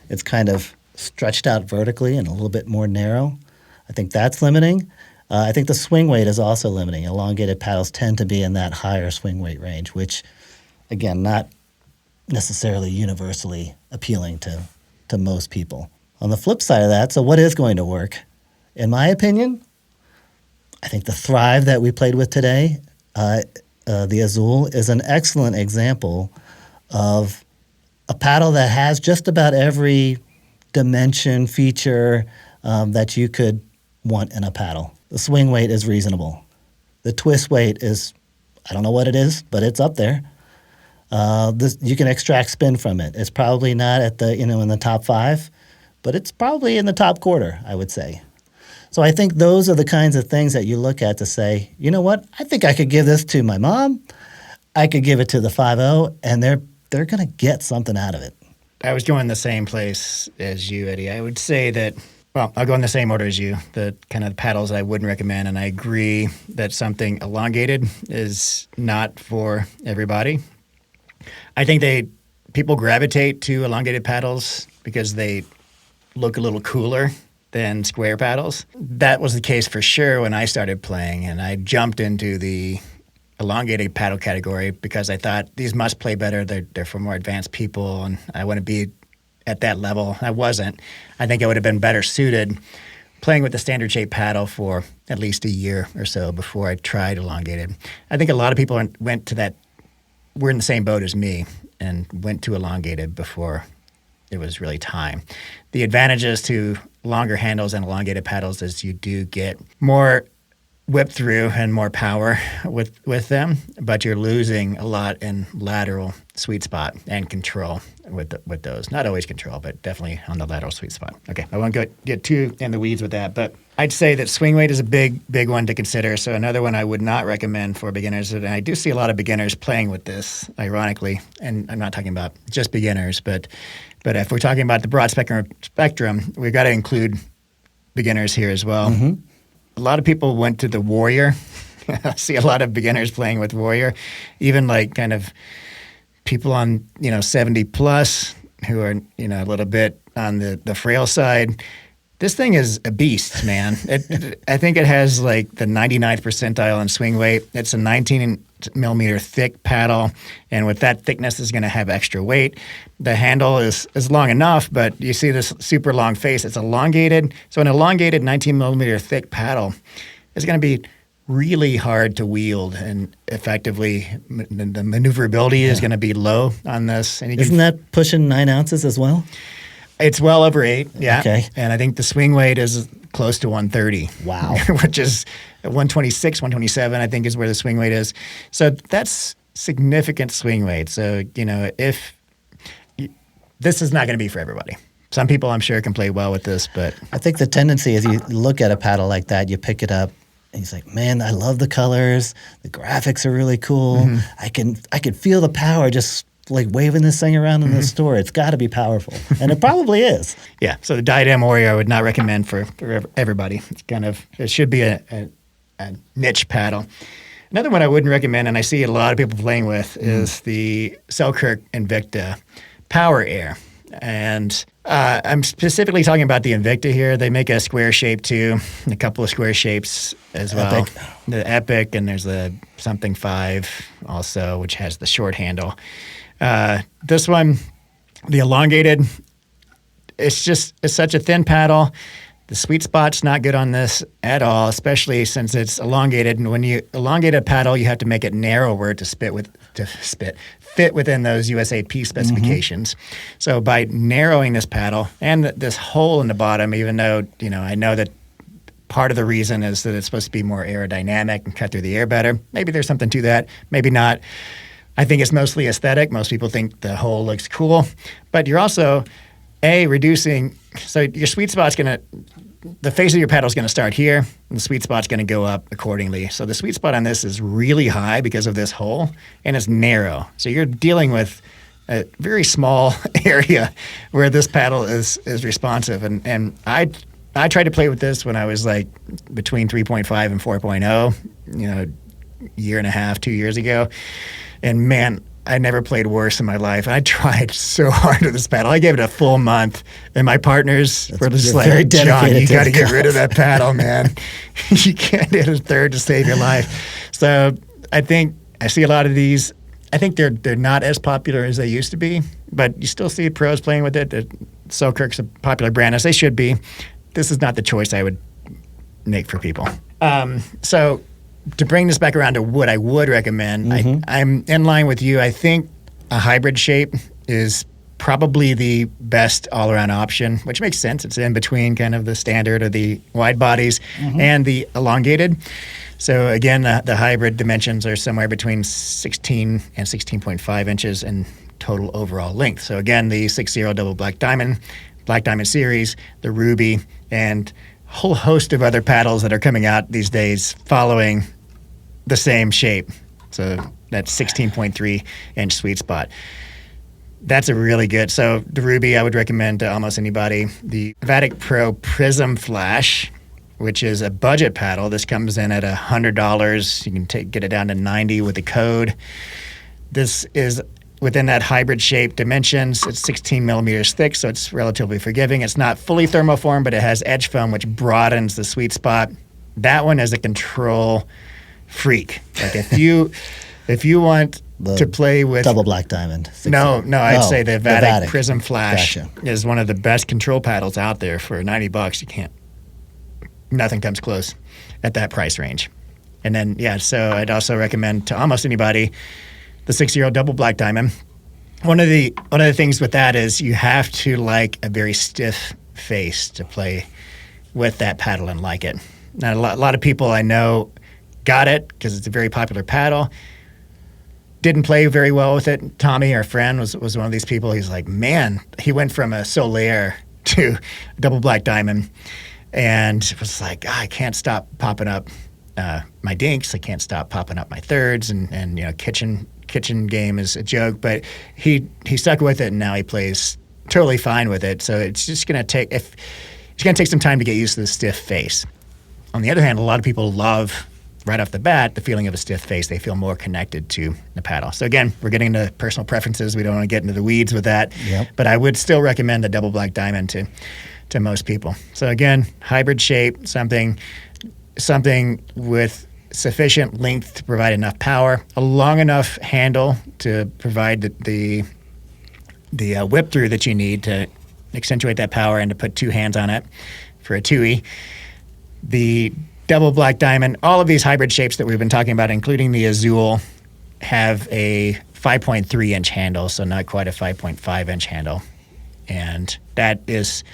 It's kind of stretched out vertically and a little bit more narrow. I think that's limiting. I think the swing weight is also limiting. Elongated paddles tend to be in that higher swing weight range, which, again, not necessarily universally appealing to most people. On the flip side of that, so what is going to work? In my opinion, I think the Thrive that we played with today, the Azul, is an excellent example of a paddle that has just about every dimension, feature, that you could want in a paddle. The swing weight is reasonable. The twist weight is, I don't know what it is, but it's up there. You can extract spin from it. It's probably not at the in the top 5, but it's probably in the top quarter, I would say. So I think those are the kinds of things that you look at to say, you know what, I think I could give this to my mom. I could give it to the 5.0, and they're going to get something out of it. I was going the same place as you, Eddie. I would say that, well, I'll go in the same order as you, the kind of paddles I wouldn't recommend, and I agree that something elongated is not for everybody. I think people gravitate to elongated paddles because they look a little cooler than square paddles. That was the case for sure when I started playing, and I jumped into the elongated paddle category because I thought these must play better. They're for more advanced people, and I want to be at that level. I wasn't. I think I would have been better suited playing with the standard shape paddle for at least a year or so before I tried elongated. I think a lot of people went to that, were in the same boat as me and went to elongated before it was really time. The advantages to longer handles and elongated paddles is you do get more whip through and more power with them, but you're losing a lot in lateral sweet spot and control with those. Not always control, but definitely on the lateral sweet spot. Okay, I won't get too in the weeds with that, but I'd say that swing weight is a big one to consider. So another one I would not recommend for beginners, and I do see a lot of beginners playing with this, ironically, and I'm not talking about just beginners, but if we're talking about the broad spectrum, we've got to include beginners here as well. Mm-hmm. A lot of people went to the Warrior. I see a lot of beginners playing with Warrior, even like kind of people on 70 plus who are a little bit on the frail side. This thing is a beast, man. I think it has like the 99th percentile in swing weight. It's a 19 millimeter thick paddle, and with that thickness, is going to have extra weight. The handle is long enough, but you see this super long face. It's elongated. So an elongated 19 millimeter thick paddle is going to be really hard to wield, and effectively the maneuverability is going to be low on this. And isn't that pushing 9 ounces as well? It's well over 8, yeah. Okay. And I think the swing weight is close to 130. Wow. Which is 126, 127, I think is where the swing weight is. So that's significant swing weight. So, this is not going to be for everybody. Some people, I'm sure, can play well with this, but I think the tendency is you look at a paddle like that, you pick it up, and he's like, man, I love the colors. The graphics are really cool. Mm-hmm. I can feel the power just like waving this thing around in the store. It's got to be powerful. And it probably is. Yeah. So the Diadem Warrior I would not recommend for everybody. It should be a niche paddle. Another one I wouldn't recommend, and I see a lot of people playing with, is the Selkirk Invicta Power Air. And I'm specifically talking about the Invicta here. They make a square shape too, a couple of square shapes as well. Epic. The Epic, and there's the something 5 also, which has the short handle. This one, the elongated, it's such a thin paddle. The sweet spot's not good on this at all, especially since it's elongated. And when you elongate a paddle, you have to make it narrower to fit within those USAP specifications. Mm-hmm. So by narrowing this paddle and this hole in the bottom, even though I know that part of the reason is that it's supposed to be more aerodynamic and cut through the air better. Maybe there's something to that. Maybe not. I think it's mostly aesthetic. Most people think the hole looks cool, but you're also reducing. So your sweet spot's the face of your paddle is going to start here, and the sweet spot's going to go up accordingly. So the sweet spot on this is really high because of this hole, and it's narrow. So you're dealing with a very small area where this paddle is responsive. And I tried to play with this when I was like between 3.5 and 4.0, year and a half, 2 years ago. And man, I never played worse in my life. I tried so hard with this paddle. I gave it a full month, and my partners were just like, John, you got to get rid of that paddle, man. You can't hit a third to save your life. So I think I see a lot of these. I think they're not as popular as they used to be, but you still see pros playing with it. Selkirk's a popular brand, as they should be. This is not the choice I would make for people. So to bring this back around to what I would recommend, I'm in line with you. I think a hybrid shape is probably the best all-around option, which makes sense. It's in between kind of the standard or the wide bodies and the elongated. So again, the hybrid dimensions are somewhere between 16 and 16.5 inches in total overall length. So again, the 6-0 double Black Diamond series, the Ruby, and a whole host of other paddles that are coming out these days following the same shape. So that 16.3 inch sweet spot. That's a really good. So the Ruby, I would recommend to almost anybody. The Vatic Pro Prism Flash, which is a budget paddle. This comes in at $100. You can get it down to $90 with the code. This is within that hybrid shape dimensions. It's 16 millimeters thick, so it's relatively forgiving. It's not fully thermoformed, but it has edge foam, which broadens the sweet spot. That one is a control freak. Like if you want to play with double Black Diamond. No, I'd say the Vatic Prism Flash Gotcha. is one of the best control paddles out there. For $90, nothing comes close at that price range. And then so I'd also recommend to almost anybody the 6-0 double Black Diamond. One of the things with that is you have to like a very stiff face to play with that paddle and like it. Now a lot of people I know got it because it's a very popular paddle. Didn't play very well with it. Tommy, our friend, was one of these people. He's like, man, he went from a Solaire to double Black Diamond, and was like, I can't stop popping up my dinks. I can't stop popping up my thirds, and kitchen game is a joke. But he stuck with it, and now he plays totally fine with it. So it's just gonna take some time to get used to the stiff face. On the other hand, a lot of people love, right off the bat, the feeling of a stiff face. They feel more connected to the paddle. So again, we're getting into personal preferences. We don't want to get into the weeds with that. Yep. But I would still recommend the double Black Diamond to most people. So again, hybrid shape, something with sufficient length to provide enough power, a long enough handle to provide the whip through that you need to accentuate that power and to put two hands on it for a 2E. The double Black Diamond, all of these hybrid shapes that we've been talking about, including the Azul, have a 5.3 inch handle, so not quite a 5.5 inch handle. And that is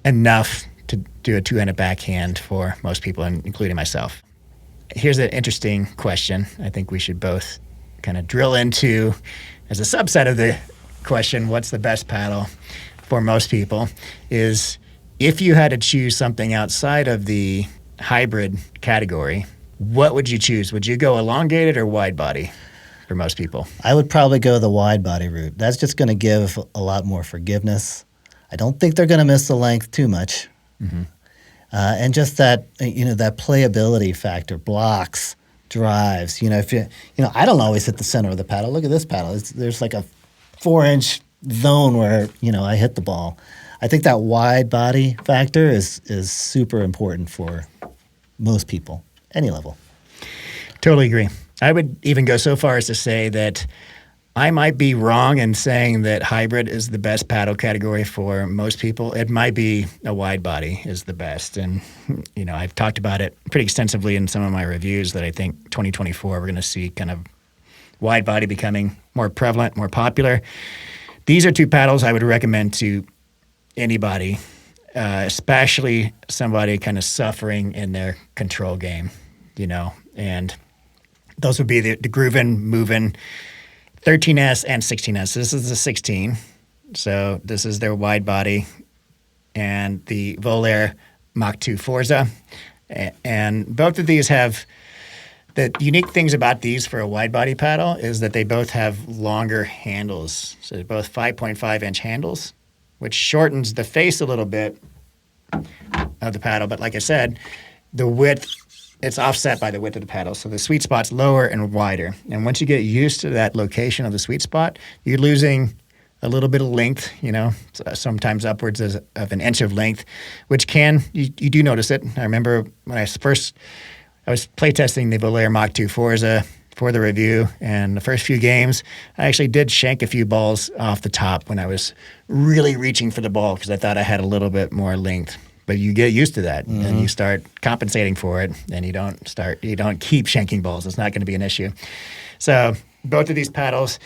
enough to do a two-handed backhand for most people, including myself. Here's an interesting question I think we should both kind of drill into as a subset of the question, what's the best paddle for most people, is if you had to choose something outside of the hybrid category, what would you choose? Would you go elongated or wide body for most people? I would probably go the wide body route. That's just going to give a lot more forgiveness. I don't think they're going to miss the length too much. Mm-hmm. And just that, that playability factor, blocks, drives. I don't always hit the center of the paddle. Look at this paddle. There's like a 4-inch zone where, I hit the ball. I think that wide body factor is super important for most people, any level. Totally agree. I would even go so far as to say that I might be wrong in saying that hybrid is the best paddle category for most people. It might be a wide body is the best. And, I've talked about it pretty extensively in some of my reviews that I think 2024 we're going to see kind of wide body becoming more prevalent, more popular. These are two paddles I would recommend to anybody, especially somebody kind of suffering in their control game, and those would be the Grooven, Movin' 13S and 16S. This is the 16, so this is their wide body, and the Volair Mach 2 Forza, and both of these have the unique things about these for a wide body paddle is that they both have longer handles, so they're both 5.5 inch handles, which shortens the face a little bit of the paddle. But like I said, the width, it's offset by the width of the paddle. So the sweet spot's lower and wider. And once you get used to that location of the sweet spot, you're losing a little bit of length, sometimes upwards of an inch of length, which you do notice it. I remember when I was playtesting the Volair Mach 2 Forza for the review, and the first few games, I actually did shank a few balls off the top when I was really reaching for the ball because I thought I had a little bit more length. But you get used to that, and you start compensating for it, and you don't keep shanking balls. It's not going to be an issue. So both of these paddles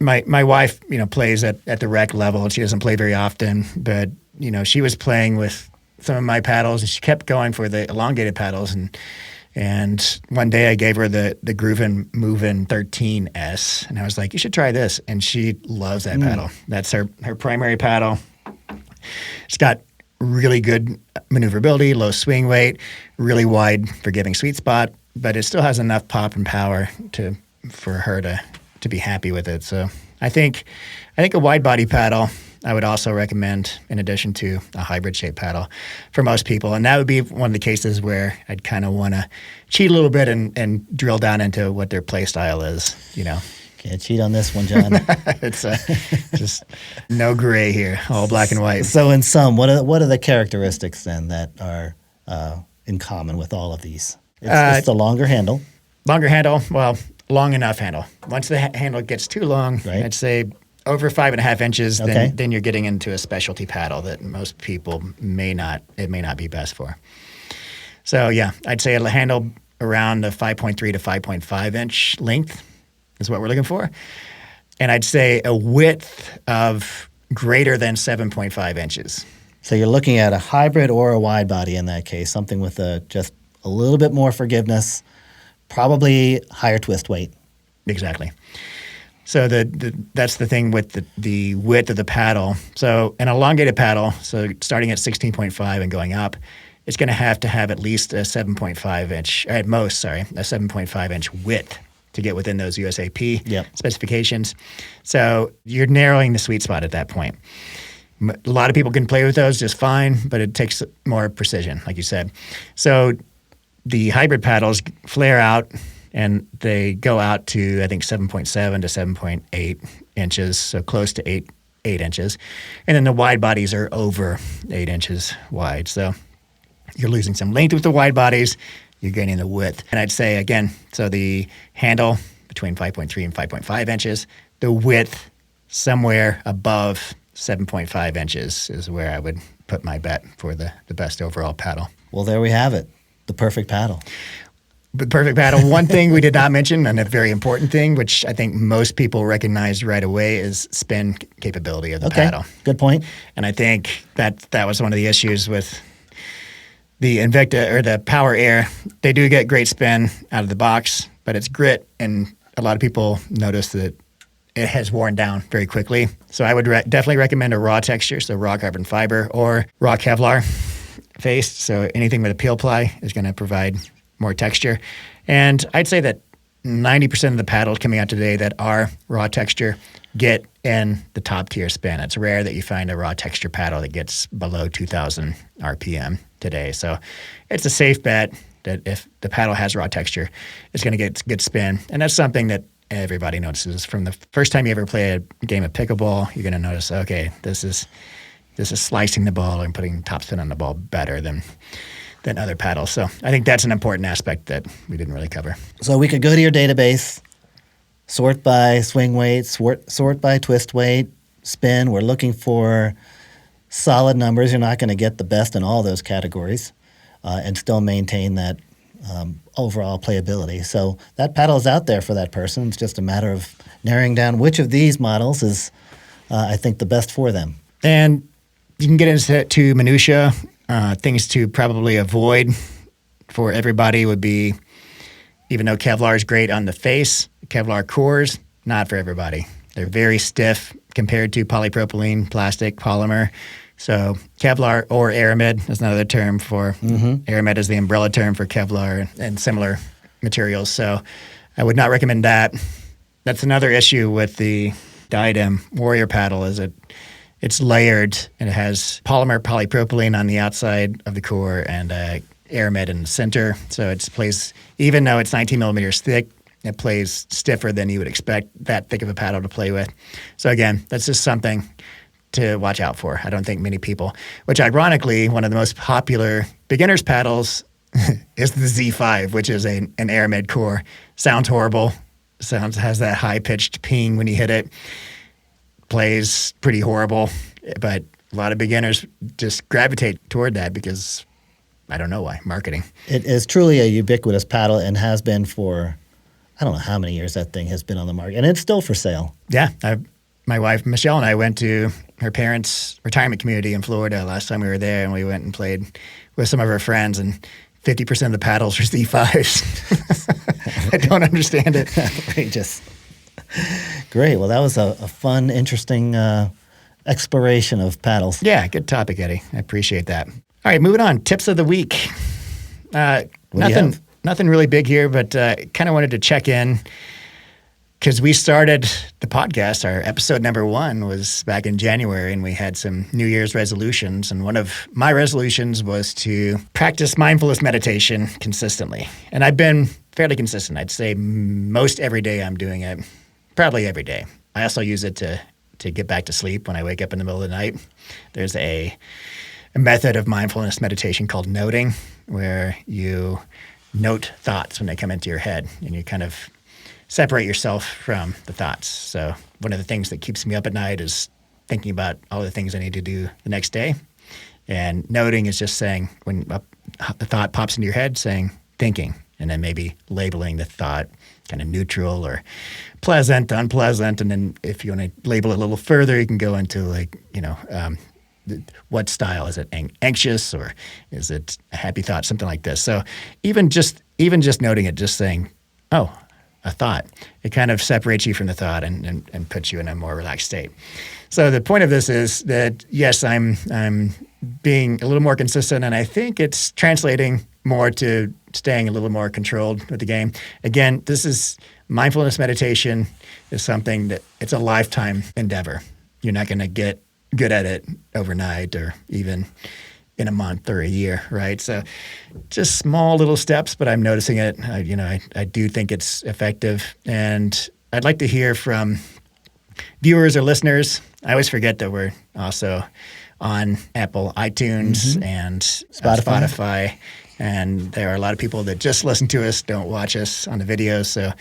my wife, plays at the rec level. She doesn't play very often, but she was playing with some of my paddles, and she kept going for the elongated paddles. And one day I gave her the Groovin' Movin' 13S, and I was like, you should try this. And she loves that paddle. That's her primary paddle. It's got really good maneuverability, low swing weight, really wide forgiving sweet spot, but it still has enough pop and power for her to be happy with it. So I think a wide body paddle I would also recommend in addition to a hybrid shaped paddle for most people. And that would be one of the cases where I'd kind of want to cheat a little bit and drill down into what their play style is, Can't cheat on this one, John. It's just no gray here, all black and white. So in sum, what are the characteristics then that are in common with all of these? It's the longer handle. Longer handle, well, long enough handle. Once the handle gets too long, right. I'd say over 5.5 inches, then you're getting into a specialty paddle that most people may not be best for. So yeah, I'd say a handle around the 5.3 to 5.5 inch length is what we're looking for. And I'd say a width of greater than 7.5 inches. So you're looking at a hybrid or a wide body in that case, something with just a little bit more forgiveness, probably higher twist weight. Exactly. So that's the thing with the width of the paddle. So an elongated paddle, so starting at 16.5 and going up, it's going to have at least a 7.5 inch, or at most, a 7.5 inch width to get within those USAP specifications. So you're narrowing the sweet spot at that point. A lot of people can play with those just fine, but it takes more precision, like you said. So the hybrid paddles flare out, and they go out to, I think, 7.7 to 7.8 inches, so close to 8 inches. And then the wide bodies are over 8 inches wide. So you're losing some length with the wide bodies. You're gaining the width. And I'd say, again, so the handle between 5.3 and 5.5 inches, the width somewhere above 7.5 inches is where I would put my bet for the best overall paddle. Well, there we have it, the perfect paddle. The perfect paddle. One thing we did not mention, and a very important thing, which I think most people recognize right away, is spin capability of the paddle. Good point. And I think that was one of the issues with the Invicta or the Power Air. They do get great spin out of the box, but it's grit, and a lot of people notice that it has worn down very quickly. So I would definitely recommend a raw texture, so raw carbon fiber or raw Kevlar faced. So anything with a peel ply is going to provide more texture. And I'd say that 90% of the paddles coming out today that are raw texture get in the top tier spin. It's rare that you find a raw texture paddle that gets below 2,000 RPM today. So it's a safe bet that if the paddle has raw texture, it's going to get good spin. And that's something that everybody notices. From the first time you ever play a game of pickleball, you're going to notice, okay, this is slicing the ball and putting top spin on the ball better than other paddles. So I think that's an important aspect that we didn't really cover. So we could go to your database, sort by swing weight, sort by twist weight, spin. We're looking for solid numbers. You're not going to get the best in all those categories and still maintain that overall playability. So that paddle is out there for that person. It's just a matter of narrowing down which of these models is, I think, the best for them. And you can get into minutia. Things to probably avoid for everybody would be, even though Kevlar is great on the face, Kevlar cores, not for everybody. They're very stiff compared to polypropylene, plastic, polymer. So Kevlar or Aramid is another term for, Aramid is the umbrella term for Kevlar and similar materials. So I would not recommend that. That's another issue with the Diadem Warrior paddle is it's layered, and it has polymer polypropylene on the outside of the core and Aramid in the center. So it plays, even though it's 19 millimeters thick, it plays stiffer than you would expect that thick of a paddle to play with. So again, that's just something to watch out for. I don't think many people, which ironically, one of the most popular beginner's paddles is the Z5, which is an Aramid core. Sounds horrible. Has that high-pitched ping when you hit it. Plays pretty horrible, but a lot of beginners just gravitate toward that because I don't know why, marketing. It is truly a ubiquitous paddle and has been for I don't know how many years that thing has been on the market, and it's still for sale. Yeah. My wife, Michelle, and I went to her parents' retirement community in Florida last time we were there, and we went and played with some of our friends, and 50% of the paddles are Z5s. I don't understand it. Outrageous. Great. Well, that was a fun, interesting exploration of paddles. Yeah, good topic, Eddie. I appreciate that. All right, moving on. Tips of the week. Nothing really big here, but kind of wanted to check in because we started the podcast. Our episode number 1 was back in January, and we had some New Year's resolutions. And one of my resolutions was to practice mindfulness meditation consistently. And I've been fairly consistent. I'd say most every day I'm doing it, probably every day. I also use it to get back to sleep when I wake up in the middle of the night. There's a method of mindfulness meditation called noting, where you note thoughts when they come into your head, and you kind of separate yourself from the thoughts. So one of the things that keeps me up at night is thinking about all the things I need to do the next day. And noting is just saying, when the thought pops into your head, saying thinking, and then maybe labeling the thought kind of neutral or pleasant, unpleasant. And then if you want to label it a little further, you can go into like, what style is it? Anxious, or is it a happy thought? Something like this. So even just noting it, just saying, oh, a thought, it kind of separates you from the thought and puts you in a more relaxed state. So the point of this is that, yes, I'm being a little more consistent, and I think it's translating more to staying a little more controlled with the game. Again, this is mindfulness meditation is something that it's a lifetime endeavor. You're not going to get good at it overnight or even in a month or a year, right? So just small little steps, but I'm noticing it. I do think it's effective. And I'd like to hear from viewers or listeners. I always forget that we're also on Apple iTunes and Spotify. And there are a lot of people that just listen to us, don't watch us on the videos. So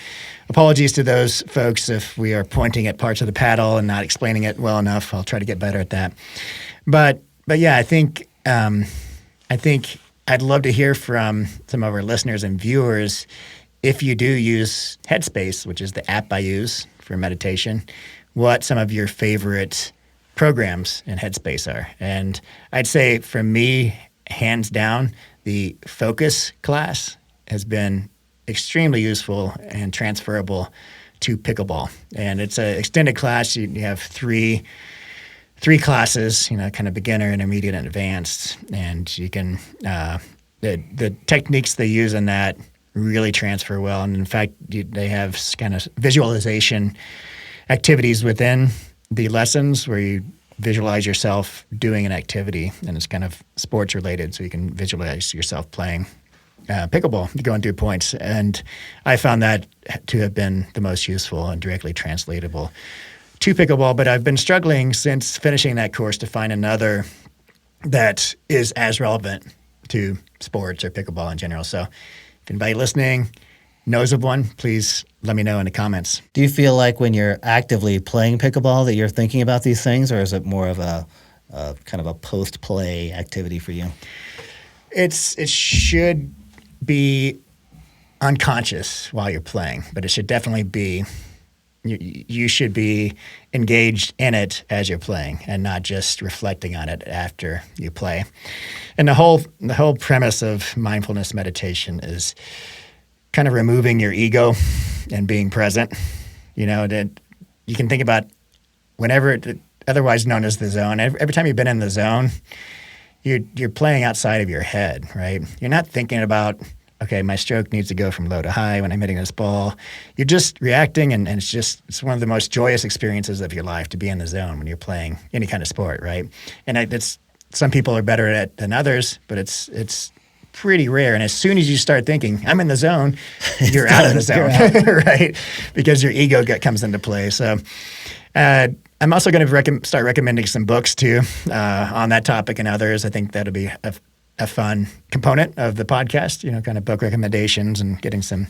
apologies to those folks if we are pointing at parts of the paddle and not explaining it well enough. I'll try to get better at that. But yeah, I think I'd love to hear from some of our listeners and viewers if you do use Headspace, which is the app I use for meditation, what some of your favorite programs in Headspace are. And I'd say for me, hands down, the focus class has been extremely useful and transferable to pickleball. And it's an extended class. You have three classes, kind of beginner, intermediate, and advanced. And you can, the techniques they use in that really transfer well. And in fact, they have kind of visualization activities within the lessons where you visualize yourself doing an activity, and it's kind of sports related, so you can visualize yourself playing pickleball, going through points. And I found that to have been the most useful and directly translatable to pickleball. But I've been struggling since finishing that course to find another that is as relevant to sports or pickleball in general. So if anybody listening knows of one, please let me know in the comments. Do you feel like when you're actively playing pickleball that you're thinking about these things, or is it more of a kind of a post-play activity for you? It should be unconscious while you're playing, but it should definitely be, you should be engaged in it as you're playing and not just reflecting on it after you play. And the whole premise of mindfulness meditation is kind of removing your ego and being present. That you can think about whenever, otherwise known as the zone. Every time you've been in the zone, you're playing outside of your head, right? You're not thinking about, okay, my stroke needs to go from low to high when I'm hitting this ball. You're just reacting, and it's one of the most joyous experiences of your life to be in the zone when you're playing any kind of sport, right? And some people are better at it than others, but it's pretty rare. And as soon as you start thinking, I'm in the zone, you're out of the zone, right? Because your ego comes into play. So I'm also going to start recommending some books too on that topic and others. I think that'll be a fun component of the podcast, kind of book recommendations and getting some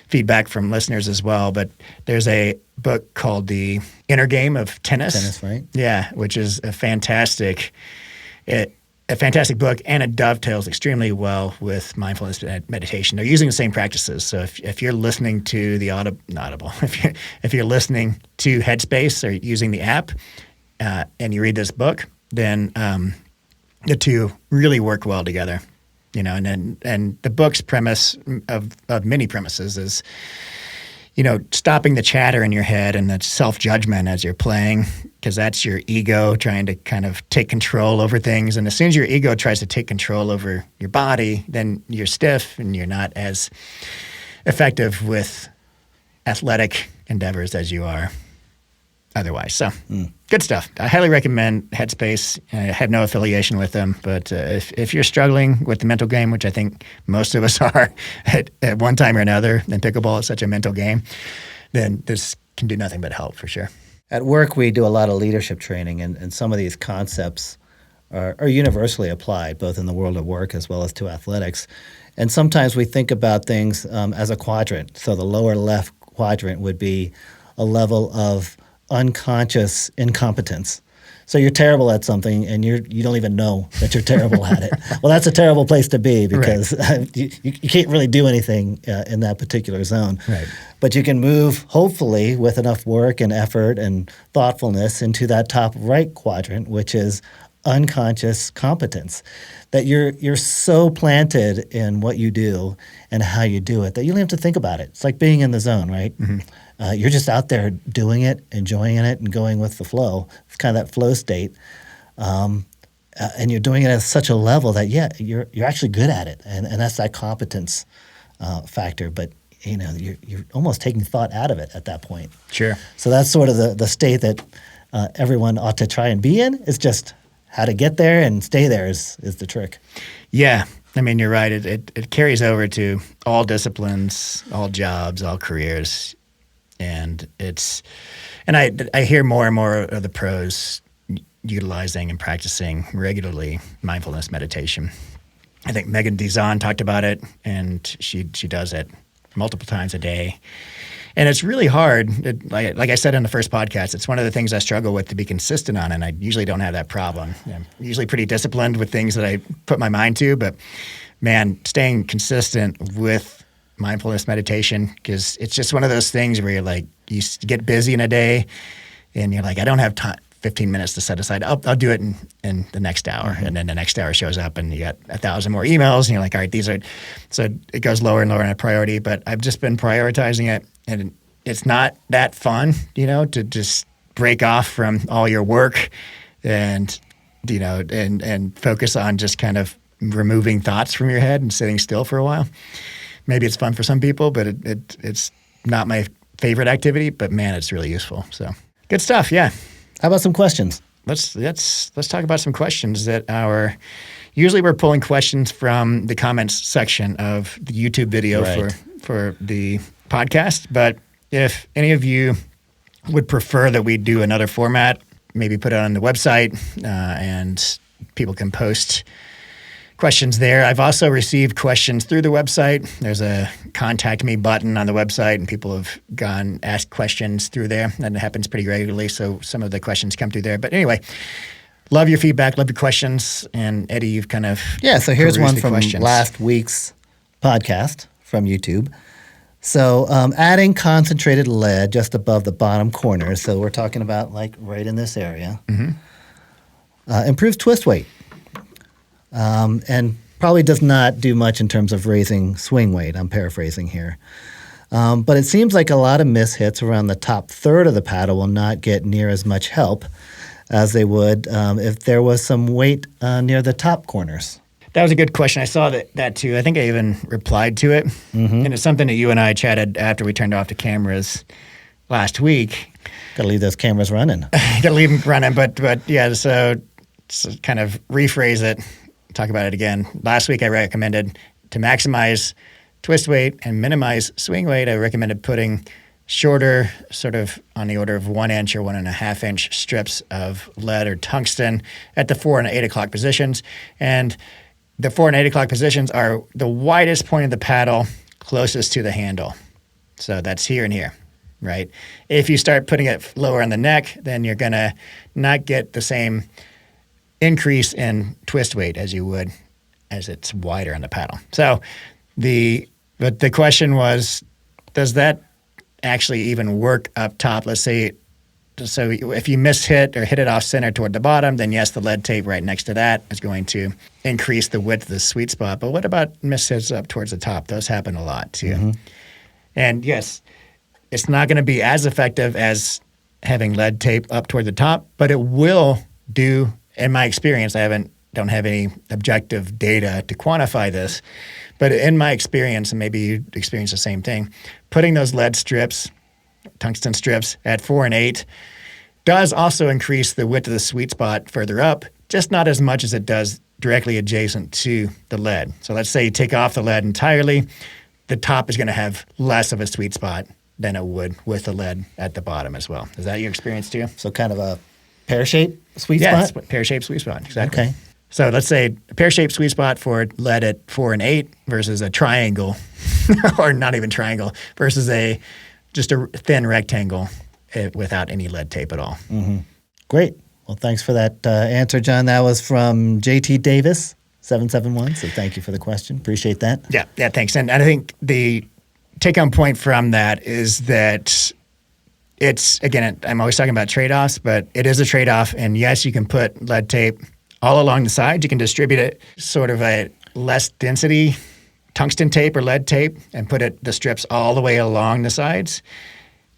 feedback from listeners as well. But there's a book called The Inner Game of Tennis. Tennis, right? Yeah, which is a fantastic. a fantastic book, and it dovetails extremely well with mindfulness meditation. They're using the same practices. So if you're listening to the Audible, if you're listening to Headspace or using the app, and you read this book, then the two really work well together. And the book's premise of many premises is, stopping the chatter in your head and the self-judgment as you're playing, because that's your ego trying to kind of take control over things. And as soon as your ego tries to take control over your body, then you're stiff and you're not as effective with athletic endeavors as you are otherwise. So good stuff. I highly recommend Headspace. I have no affiliation with them, but if you're struggling with the mental game, which I think most of us are at one time or another, and pickleball is such a mental game, then this can do nothing but help for sure. At work, we do a lot of leadership training, and some of these concepts are universally applied, both in the world of work as well as to athletics. And sometimes we think about things as a quadrant. So the lower left quadrant would be a level of unconscious incompetence. So you're terrible at something and you don't even know that you're terrible at it. Well, that's a terrible place to be because you can't really do anything in that particular zone. Right. But you can move, hopefully, with enough work and effort and thoughtfulness into that top right quadrant, which is unconscious competence. That you're so planted in what you do and how you do it that you don't have to think about it. It's like being in the zone, right? Mm-hmm. You're just out there doing it, enjoying it, and going with the flow. It's kind of that flow state, and you're doing it at such a level that you're actually good at it, and that's that competence factor. But you're almost taking thought out of it at that point. Sure. So that's sort of the state that everyone ought to try and be in. It's just how to get there and stay there is the trick. Yeah. I mean, you're right. It carries over to all disciplines, all jobs, all careers. And I hear more and more of the pros utilizing and practicing regularly mindfulness meditation. I think Megan Dizon talked about it, and she does it multiple times a day. And it's really hard. Like I said in the first podcast, it's one of the things I struggle with to be consistent on, and I usually don't have that problem. I'm usually pretty disciplined with things that I put my mind to, but man, staying consistent with mindfulness meditation, because it's just one of those things where you're like, you get busy in a day and you're like, I don't have time, 15 minutes to set aside. I'll do it in the next hour. Mm-hmm. And then the next hour shows up and you got 1,000 more emails and you're like, all right, so it goes lower and lower in a priority, but I've just been prioritizing it, and it's not that fun, to just break off from all your work and, and focus on just kind of removing thoughts from your head and sitting still for a while. Maybe it's fun for some people, but it's not my favorite activity. But man, it's really useful. So good stuff. Yeah. How about some questions? Let's talk about some questions usually we're pulling questions from the comments section of the YouTube video for the podcast. But if any of you would prefer that we do another format, maybe put it on the website and people can post questions there. I've also received questions through the website. There's a contact me button on the website, and people have asked questions through there, and it happens pretty regularly. So some of the questions come through there. But anyway, love your feedback, love your questions. And Eddie, you've kind of so here's one from last week's podcast from YouTube. So adding concentrated lead just above the bottom corner. So we're talking about like right in this area. Mm-hmm. Improves twist weight. And probably does not do much in terms of raising swing weight. I'm paraphrasing here. But it seems like a lot of mishits around the top third of the paddle will not get near as much help as they would if there was some weight near the top corners. That was a good question. I saw that too. I think I even replied to it. Mm-hmm. And it's something that you and I chatted after we turned off the cameras last week. Got to leave those cameras running. Got to leave them running. But yeah, so kind of rephrase it. Talk about it again. Last week I recommended to maximize twist weight and minimize swing weight. I recommended putting shorter, sort of on the order of 1 inch or 1.5 inch strips of lead or tungsten at the 4 and 8 o'clock positions. And the 4 and 8 o'clock positions are the widest point of the paddle closest to the handle. So that's here and here, right? If you start putting it lower on the neck, then you're going to not get the same increase in twist weight as you would as it's wider on the paddle. So but the question was, does that actually even work up top? Let's say, so if you hit it off center toward the bottom, then yes, the lead tape right next to that is going to increase the width of the sweet spot. But what about hits up towards the top? Those happen a lot too. Mm-hmm. And yes, it's not going to be as effective as having lead tape up toward the top, but it will do, in my experience, don't have any objective data to quantify this, but in my experience, and maybe you experience the same thing, putting those lead strips, tungsten strips at 4 and 8 does also increase the width of the sweet spot further up, just not as much as it does directly adjacent to the lead. So let's say you take off the lead entirely, the top is going to have less of a sweet spot than it would with the lead at the bottom as well. Is that your experience too? So kind of a pear-shaped sweet spot? spot? Yeah, pear-shaped sweet spot, exactly. Okay. So let's say a pear-shaped sweet spot for lead at 4 and 8 versus a triangle, or not even triangle, versus just a thin rectangle without any lead tape at all. Mm-hmm. Great. Well, thanks for that answer, John. That was from JT Davis, 771. So thank you for the question. Appreciate that. Yeah, thanks. And I think the take-home point from that is that it's, again, I'm always talking about trade-offs, but it is a trade-off. And yes, you can put lead tape all along the sides. You can distribute it sort of a less density tungsten tape or lead tape and put the strips all the way along the sides.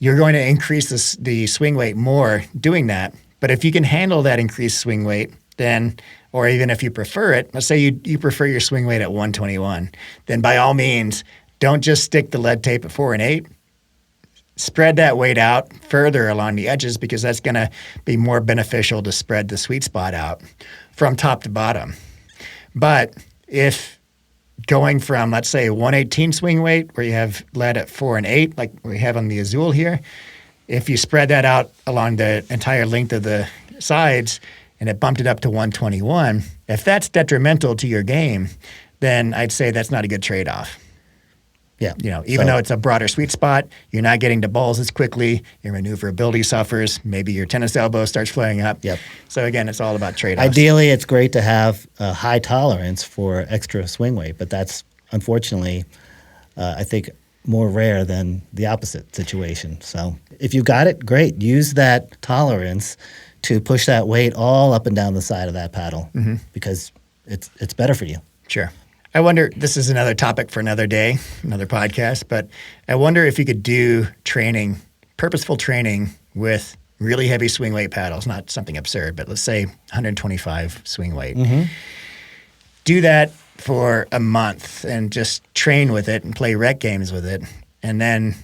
You're going to increase the swing weight more doing that. But if you can handle that increased swing weight, then, or even if you prefer it, let's say you prefer your swing weight at 121, then by all means, don't just stick the lead tape at 4 and 8. Spread that weight out further along the edges, because that's going to be more beneficial to spread the sweet spot out from top to bottom. But if going from, let's say, 118 swing weight, where you have lead at 4 and 8, like we have on the Azul here, if you spread that out along the entire length of the sides and it bumped it up to 121, if that's detrimental to your game, then I'd say that's not a good trade-off. Yeah. Even though it's a broader sweet spot, you're not getting to balls as quickly. Your maneuverability suffers. Maybe your tennis elbow starts flaring up. Yep. So again, it's all about trade-offs. Ideally, it's great to have a high tolerance for extra swing weight, but that's unfortunately, I think, more rare than the opposite situation. So if you got it, great. Use that tolerance to push that weight all up and down the side of that paddle, mm-hmm. because it's better for you. Sure. I wonder, this is another topic for another day, another podcast, but I wonder if you could do purposeful training with really heavy swing weight paddles, not something absurd, but let's say 125 swing weight. Mm-hmm. Do that for a month and just train with it and play rec games with it, and then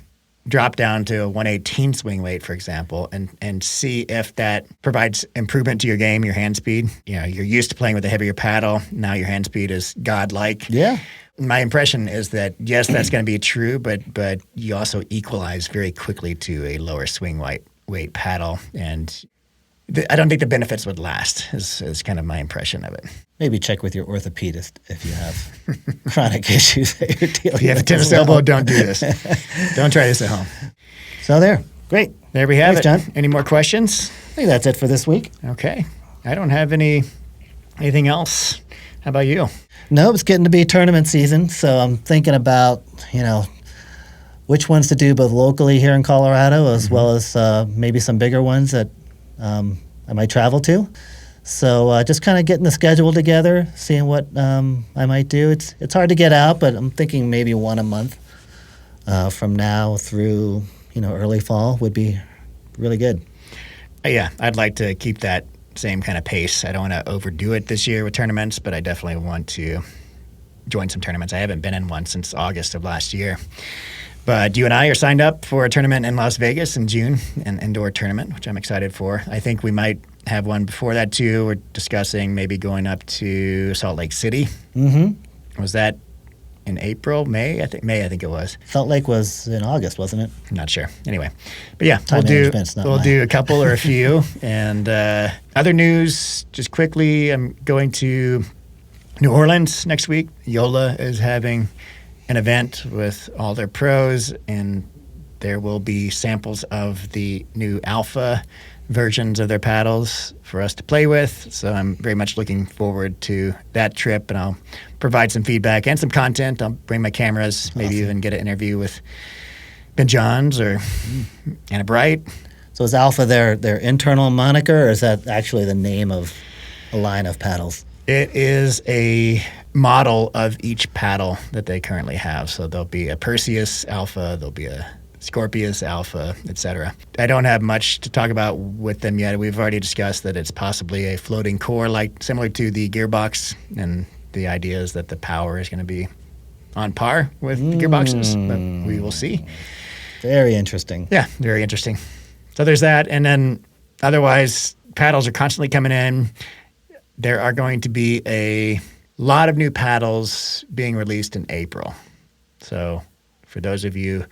drop down to a 118 swing weight, for example, and see if that provides improvement to your game, your hand speed. You're used to playing with a heavier paddle. Now your hand speed is godlike. Yeah. My impression is that, yes, that's going to be true, but you also equalize very quickly to a lower swing weight paddle. And I don't think the benefits would last, is kind of my impression of it. Maybe check with your orthopedist if you have chronic issues that you're dealing with. If you have a tennis elbow, don't do this. Don't try this at home. So great. There we have it. John. Any more questions? I think that's it for this week. Okay. I don't have anything else. How about you? No, it's getting to be tournament season, so I'm thinking about, which ones to do both locally here in Colorado as mm-hmm. well as maybe some bigger ones that I might travel to. So just kind of getting the schedule together, seeing what I might do. It's hard to get out, but I'm thinking maybe one a month from now through early fall would be really good. Yeah, I'd like to keep that same kind of pace. I don't want to overdo it this year with tournaments, but I definitely want to join some tournaments. I haven't been in one since August of last year. But you and I are signed up for a tournament in Las Vegas in June, an indoor tournament, which I'm excited for. I think we might have one before that too. We're discussing maybe going up to Salt Lake City. Mm-hmm. Was that in April, May? I think it was. Salt Lake was in August, wasn't it? I'm not sure. Anyway, but yeah, we'll do a couple or a few. And other news, just quickly, I'm going to New Orleans next week. Joola is having an event with all their pros, and there will be samples of the new Alpha versions of their paddles for us to play with. So I'm very much looking forward to that trip, and I'll provide some feedback and some content. I'll bring my cameras, maybe even get an interview with Ben Johns or Anna Bright. So is Alpha their internal moniker, or is that actually the name of a line of paddles? It is a model of each paddle that they currently have. So there'll be a Perseus Alpha, there'll be a Scorpius Alpha, etc. I don't have much to talk about with them yet. We've already discussed that it's possibly a floating core, like similar to the gearbox, and the idea is that the power is going to be on par with the gearboxes, but we will see. Very interesting. Yeah, very interesting. So there's that, and then otherwise, paddles are constantly coming in. There are going to be a lot of new paddles being released in April. So for those of you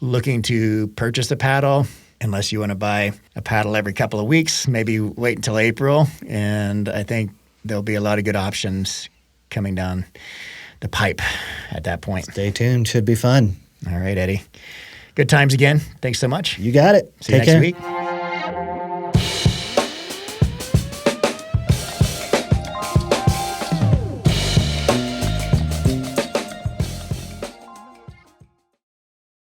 looking to purchase a paddle, unless you want to buy a paddle every couple of weeks, maybe wait until April. And I think there'll be a lot of good options coming down the pipe at that point. Stay tuned. Should be fun. All right, Eddie. Good times again. Thanks so much. You got it. See you Take next care. week.